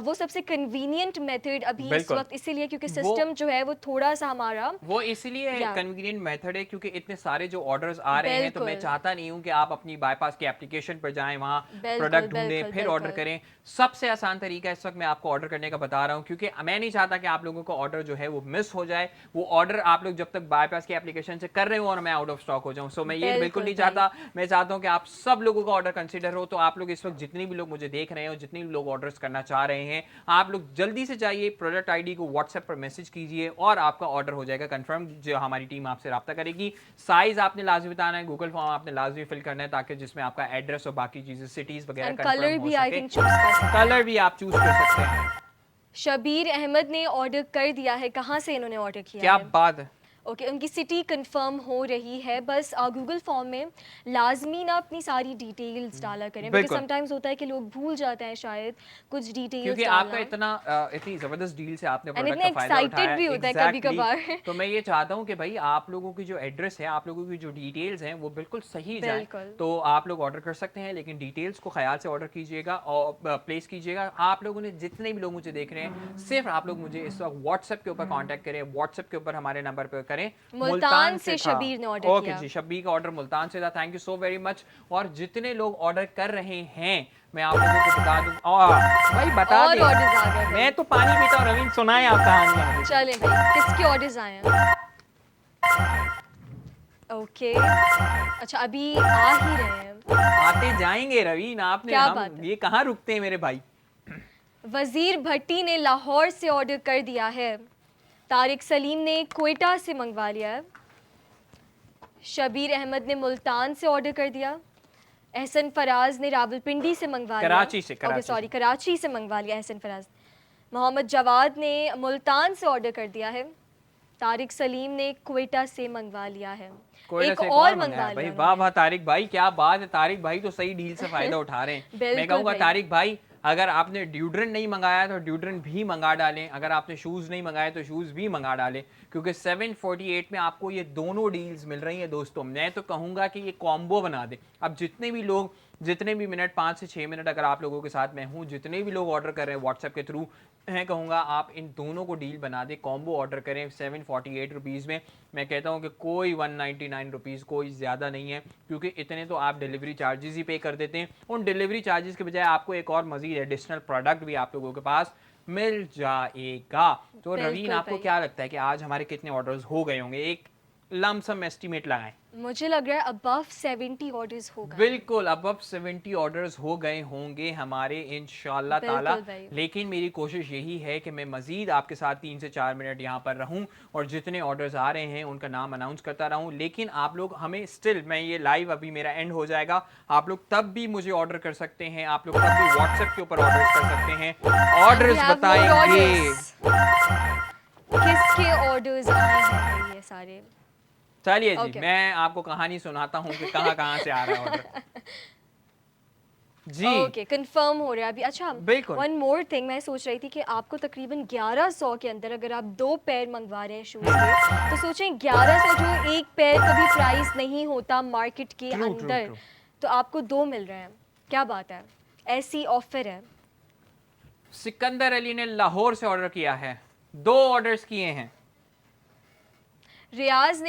[SPEAKER 2] वो सबसे कन्वीनियंट मेथड अभी इस
[SPEAKER 1] बिल्कुल।
[SPEAKER 2] वक्त इसीलिए क्योंकि सिस्टम जो है वो थोड़ा सा हमारा
[SPEAKER 1] वो इसलिए
[SPEAKER 2] Yeah.
[SPEAKER 1] कन्वीनियंट मेथड है क्योंकि इतने सारे जो ऑर्डर्स आ रहे हैं तो मैं
[SPEAKER 2] बिल्कुल।
[SPEAKER 1] चाहता नहीं हूं कि आप अपनी बाईपास की एप्लीकेशन पर जाएं, वहां
[SPEAKER 2] बिल्कुल,
[SPEAKER 1] प्रोडक्ट ढूंढें,
[SPEAKER 2] बिल्कुल,
[SPEAKER 1] फिर ऑर्डर
[SPEAKER 2] बिल्कुल।
[SPEAKER 1] करें। सबसे आसान तरीका इस वक्त मैं आपको ऑर्डर करने का बता रहा हूं क्योंकि मैं नहीं चाहता कि आप लोगों को ऑर्डर जो है वो मिस हो जाए। वो ऑर्डर आप लोग जब तक बाईपास की एप्लीकेशन से कर रहे हो और मैं आउट ऑफ स्टॉक हो जाऊं, सो मैं ये बिल्कुल
[SPEAKER 2] बिल्कुल
[SPEAKER 1] नहीं
[SPEAKER 2] भाई।
[SPEAKER 1] चाहता। मैं चाहता हूं कि आप सब लोगों का ऑर्डर कंसीडर हो। तो आप लोग इस वक्त जितने भी लोग मुझे देख रहे हैं और जितने भी लोग ऑर्डर्स करना चाह रहे हैं, आप लोग जल्दी से जाइए, प्रोडक्ट आईडी को व्हाट्सएप पर मैसेज कीजिए और आपका ऑर्डर हो जाएगा कंफर्म। जो हमारी टीम आपसे राब्ता करेगी। साइज आपने लाजमी बताना है, गूगल फॉर्म आपने लाजमी फिल करना है ताकि जिसमें आपका एड्रेस और बाकी चीजें सिटीज वगैरह
[SPEAKER 2] एंड
[SPEAKER 1] कंफर्म
[SPEAKER 2] कलर
[SPEAKER 1] हो
[SPEAKER 2] भी आई
[SPEAKER 1] सके।
[SPEAKER 2] थिंक चूज कर सकते हैं।
[SPEAKER 1] कलर भी आप चूज कर सकते हैं।
[SPEAKER 2] शबीर अहमद ने ऑर्डर कर दिया है। कहाँ से इन्होंने ऑर्डर किया
[SPEAKER 1] क्या
[SPEAKER 2] है?
[SPEAKER 1] बात है।
[SPEAKER 2] ओके, उनकी सिटी कंफर्म हो रही है। बस गूगल फॉर्म में लाजमी ना अपनी सारी डिटेल्स डाला करें, बिकॉज
[SPEAKER 1] बिल्कुल।
[SPEAKER 2] समटाइम्स होता है कि लोग भूल जाते हैं शायद कुछ डिटेल्स
[SPEAKER 1] क्योंकि आपका
[SPEAKER 2] डालना।
[SPEAKER 1] इतनी जबरदस्त डील से आपने
[SPEAKER 2] एंड
[SPEAKER 1] प्रोडक्ट
[SPEAKER 2] इतने
[SPEAKER 1] का फायदा
[SPEAKER 2] एक्साइटेड
[SPEAKER 1] उठाया
[SPEAKER 2] भी होता है कभी
[SPEAKER 1] Exactly.
[SPEAKER 2] कभार।
[SPEAKER 1] तो मैं ये चाहता हूँ कि भाई आप लोगों की जो एड्रेस है, आप लोगों की जो डिटेल्स हैं वो बिल्कुल सही जाए।
[SPEAKER 2] बिल्कुल।
[SPEAKER 1] तो आप लोग ऑर्डर कर सकते हैं, लेकिन डिटेल्स को ख्याल से ऑर्डर कीजिएगा और प्लेस कीजिएगा। आप लोगों ने जितने भी लोग मुझे देख रहे हैं, सिर्फ आप लोग मुझे इस वक्त व्हाट्सएप के ऊपर कांटेक्ट करें। व्हाट्सएप के ऊपर हमारे नंबर पर करें।
[SPEAKER 2] मुल्तान से
[SPEAKER 1] था।
[SPEAKER 2] शबीर ने ऑर्डर
[SPEAKER 1] ओके
[SPEAKER 2] किया।
[SPEAKER 1] जी, शब्बी का ऑर्डर मुल्तान से था। Thank you so very much. और जितने लोग ऑर्डर कर रहे हैं मैं आप लोगों को बता दूं। भाई बता
[SPEAKER 2] और
[SPEAKER 1] दें,
[SPEAKER 2] orders आ गए भाई।
[SPEAKER 1] मैं तो पानी पीता हूं। रवीन सुनाए आप कहानी आगे।
[SPEAKER 2] चलें भाई, किसके ऑर्डर्स आए हैं? ओके, अच्छा अभी आ ही रहे हैं।
[SPEAKER 1] आते जाएंगे रवीन, आपने
[SPEAKER 2] क्या
[SPEAKER 1] हम
[SPEAKER 2] बात है?
[SPEAKER 1] ये कहाँ रुकते हैं मेरे भाई।
[SPEAKER 2] वजीर भट्टी ने लाहौर से ऑर्डर कर दिया है। तारिक सलीम ने क्वेटा से मंगवा लिया है। शबीर अहमद ने मुल्तान से ऑर्डर कर दिया। एहसन फराज ने रावलपिंडी से मंगवा लिया।
[SPEAKER 1] कराची से,
[SPEAKER 2] ओके
[SPEAKER 1] कराची
[SPEAKER 2] सॉरी, कराची से मंगवा लिया एहसन फराज। मोहम्मद जवाद ने मुल्तान से ऑर्डर कर दिया है। तारिक सलीम ने क्वेटा से मंगवा लिया है।
[SPEAKER 1] कोयटा
[SPEAKER 2] एक
[SPEAKER 1] से
[SPEAKER 2] और
[SPEAKER 1] मंगाया
[SPEAKER 2] मंगवा
[SPEAKER 1] भाई।
[SPEAKER 2] लिया
[SPEAKER 1] वाह वाह तारिक भाई, क्या बात है। तारिक भाई तो सही डील से फायदा उठा रहे हैं। मैं
[SPEAKER 2] बिल्कुल
[SPEAKER 1] कहूँगा
[SPEAKER 2] भाई।
[SPEAKER 1] तारिक भाई, अगर आपने ड्यूड्रेंट नहीं मंगाया तो ड्यूड्रेंट भी मंगा डालें। अगर आपने शूज़ नहीं मंगाए तो शूज़ भी मंगा डालें, क्योंकि 748 में आपको ये दोनों डील्स मिल रही हैं दोस्तों। मैं तो कहूँगा कि ये कॉम्बो बना दें। अब जितने भी लोग, जितने भी मिनट, 5 से 6 मिनट अगर आप लोगों के साथ मैं हूँ, जितने भी लोग ऑर्डर कर रहे हैं व्हाट्सएप के थ्रू, मैं कहूँगा आप इन दोनों को डील बना दें, कॉम्बो ऑर्डर करें 748 रुपीज़ में। मैं कहता हूँ कि कोई 199 रुपीज़ कोई ज़्यादा नहीं है, क्योंकि इतने तो आप डिलीवरी चार्जेस ही पे कर देते हैं। उन डिलीवरी चार्जेस के बजाय आपको एक और मज़ीद एडिशनल प्रोडक्ट भी आप लोगों के पास मिल जाएगा। तो
[SPEAKER 2] बिल्कुल
[SPEAKER 1] रवीन, आपको
[SPEAKER 2] भाई।
[SPEAKER 1] क्या लगता है कि आज हमारे कितने ऑर्डर्स हो गए होंगे? एक लमसम एस्टिमेट लगाएं।
[SPEAKER 2] मुझे लग रहा है अबव 70 ऑर्डर्स हो गए।
[SPEAKER 1] बिल्कुल अबव 70 ऑर्डर्स हो गए होंगे हमारे इंशाल्लाह ताला।
[SPEAKER 2] बिल्कुल भाई।
[SPEAKER 1] लेकिन मेरी कोशिश यही है कि मैं मजीद आपके साथ 3 से 4 मिनट यहाँ पर रहूँ और जितने ऑर्डर्स आ रहे हैं उनका नाम अनाउंस करता रहूँ। लेकिन आप लोग हमें स्टिल, मैं ये लाइव अभी मेरा एंड हो जाएगा, आप लोग तब भी मुझे ऑर्डर कर सकते हैं। आप लोग तब भी व्हाट्सएप के ऊपर ऑर्डर्स कर सकते हैं। ऑर्डर्स
[SPEAKER 2] We have more
[SPEAKER 1] बताएंगे।
[SPEAKER 2] orders। किसके ऑर्डर्स आए हैं भाई ये सारे?
[SPEAKER 1] चलिए जी,
[SPEAKER 2] Okay.
[SPEAKER 1] मैं आपको कहानी सुनाता हूँ कि कहाँ कहाँ से आ रहा है ऑर्डर। जी
[SPEAKER 2] ओके, कंफर्म हो रहा है अभी। अच्छा,
[SPEAKER 1] बिल्कुल।
[SPEAKER 2] वन मोर थिंग, मैं सोच रही थी कि आपको तकरीबन 1100 के अंदर अगर आप 2 पैर मंगवा रहे हैं शूज़ के, तो सोचें 1100 जो एक पैर कभी प्राइस नहीं होता मार्केट के
[SPEAKER 1] True, true,
[SPEAKER 2] अंदर,
[SPEAKER 1] true.
[SPEAKER 2] तो आपको 2 मिल रहे हैं। क्या बात है, ऐसी ऑफर है।
[SPEAKER 1] सिकंदर अली ने लाहौर से ऑर्डर किया है, 2 ऑर्डर्स किए हैं।
[SPEAKER 2] नियाज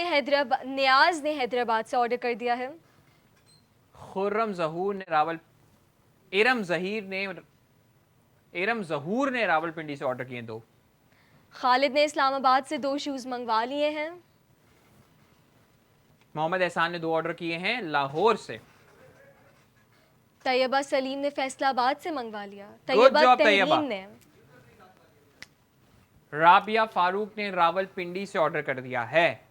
[SPEAKER 2] ने हैदराबाद से ऑर्डर कर दिया है।
[SPEAKER 1] खुर्रम जहूर ने एरम जहूर ने रावलपिंडी से ऑर्डर किए 2।
[SPEAKER 2] खालिद ने इस्लामाबाद से 2 शूज़ मंगवा लिए हैं।
[SPEAKER 1] मोहम्मद एहसान ने 2 ऑर्डर किए हैं लाहौर से।
[SPEAKER 2] तैयबा सलीम ने फैसलाबाद से मंगवा लिया।
[SPEAKER 1] Good job, Taiba.
[SPEAKER 2] तहरीन ने।
[SPEAKER 1] राबिया फारूक ने रावलपिंडी से ऑर्डर कर दिया है।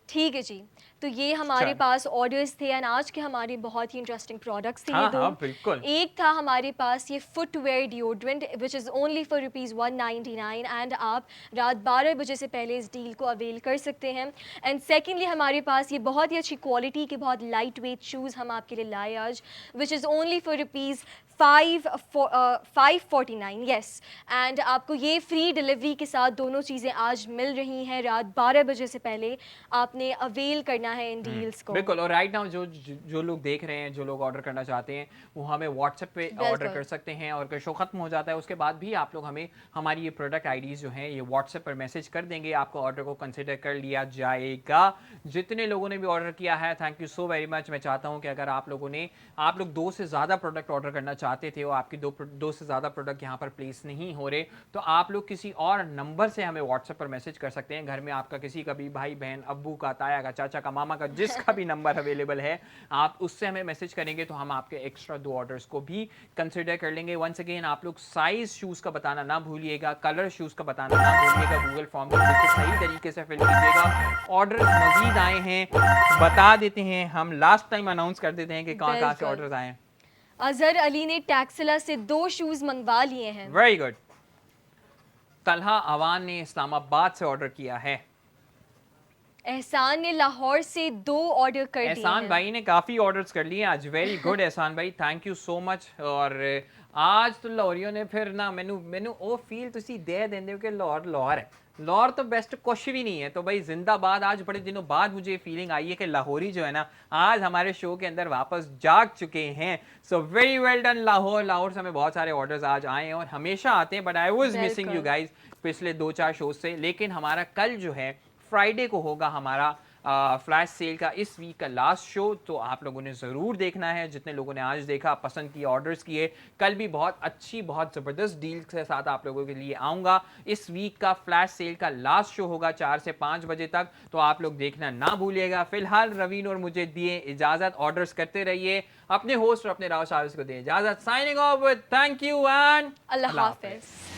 [SPEAKER 2] ठीक है जी, तो ये हमारे
[SPEAKER 1] चल।
[SPEAKER 2] पास ऑर्डर्स थे एंड आज के हमारे बहुत ही इंटरेस्टिंग प्रोडक्ट्स थे ये
[SPEAKER 1] हाँ
[SPEAKER 2] दो।
[SPEAKER 1] हाँ बिल्कुल।
[SPEAKER 2] एक था हमारे पास ये footwear deodorant which is only for ₹199 and आप रात 12 बजे से पहले इस डील को अवेल कर सकते हैं। एंड सेकेंडली हमारे पास ये बहुत ही अच्छी क्वालिटी के बहुत लाइट वेट शूज़ हम आपके लिए लाए आज, which is only for ₹549 yes. And आपको ये फ्री डिलीवरी के साथ दोनों चीज़ें आज मिल रही हैं। रात 12 बजे से पहले आपने अवेल करना है इन डील्स को।
[SPEAKER 1] बिल्कुल। और राइट नाउ जो लोग देख रहे हैं, जो लोग ऑर्डर करना चाहते हैं, वो हमें व्हाट्सएप पे ऑर्डर
[SPEAKER 2] बिल्कुल।
[SPEAKER 1] कर सकते हैं। और अगर शो खत्म हो जाता है उसके बाद भी आप लोग हमें हमारी ये प्रोडक्ट आईडीज जो हैं ये व्हाट्सएप पर मैसेज कर देंगे, आपको ऑर्डर को कंसिडर कर लिया जाएगा। जितने लोगों ने भी ऑर्डर किया है, thank you so very much. मैं चाहता हूँ कि अगर आप लोग 2 से ज़्यादा प्रोडक्ट ऑर्डर करना चाहते थे और आपकी दो से ज़्यादा प्रोडक्ट यहाँ पर प्लेस नहीं हो रहे, तो आप लोग किसी और नंबर से हमें व्हाट्सएप पर मैसेज कर सकते हैं। घर में आपका किसी का भी भाई बहन, अब्बू का, ताया का, चाचा का, मामा का, जिसका भी नंबर अवेलेबल है, आप उससे हमें मैसेज करेंगे तो हम आपके एक्स्ट्रा 2 ऑर्डर्स को भी कंसिडर कर लेंगे। वंस अगेन आप लोग साइज शूज़ का बताना ना भूलिएगा, कलर शूज़ का बताना ना भूलिएगा। गूगल फॉर्म को बिल्कुल सही तरीके से फिल कीजिएगा। ऑर्डर्स मजीद आए हैं, बता देते हैं हम, लास्ट टाइम अनाउंस कर देते हैं कि कहाँ कहाँ से
[SPEAKER 2] बिल्कुल।
[SPEAKER 1] ऑर्डर्स आए हैं।
[SPEAKER 2] अजहर अली ने टैक्सिला से 2 शूज़ मंगवा लिए हैं।
[SPEAKER 1] Very good. तलहा अवान ने इस्लामाबाद से ऑर्डर किया है।
[SPEAKER 2] एहसान ने लाहौर से 2 ऑर्डर कर दिए
[SPEAKER 1] एहसान
[SPEAKER 2] हैं।
[SPEAKER 1] भाई ने काफ़ी ऑर्डर्स कर लिए आज। वेरी गुड एहसान भाई, थैंक यू सो मच। और आज तो लाहौरियों ने फिर ना मैनू वो फील तुसी दे देंदे हो कि लाहौर है। लाहौर तो बेस्ट कुछ भी नहीं है। तो भाई जिंदाबाद। आज बड़े दिनों बाद मुझे फीलिंग आई है कि लाहौरी जो है ना आज हमारे शो के अंदर वापस जाग चुके हैं। So very well done Lahore. Lahore से हमें बहुत सारे ऑर्डर्स आज आए हैं और हमेशा आते हैं, but I was missing you guys पिछले 2-4 शो से। लेकिन हमारा कल जो है फ्राइडे को होगा हमारा फ्लैश सेल का इस वीक का लास्ट शो, तो आप लोगों ने ज़रूर देखना है। जितने लोगों ने आज देखा, पसंद किए, ऑर्डर्स किए, कल भी बहुत अच्छी, बहुत ज़बरदस्त डील के साथ आप लोगों के लिए आऊँगा। इस वीक का फ्लैश सेल का लास्ट शो होगा 4 से 5 बजे तक, तो आप लोग देखना ना भूलिएगा। फिलहाल रवीन और मुझे दिए इजाज़त, ऑर्डर्स करते रहिए। अपने होस्ट और अपने राव शाह को दिए इजाज़त। Signing off, thank you and
[SPEAKER 2] अल्लाह हाफिज़।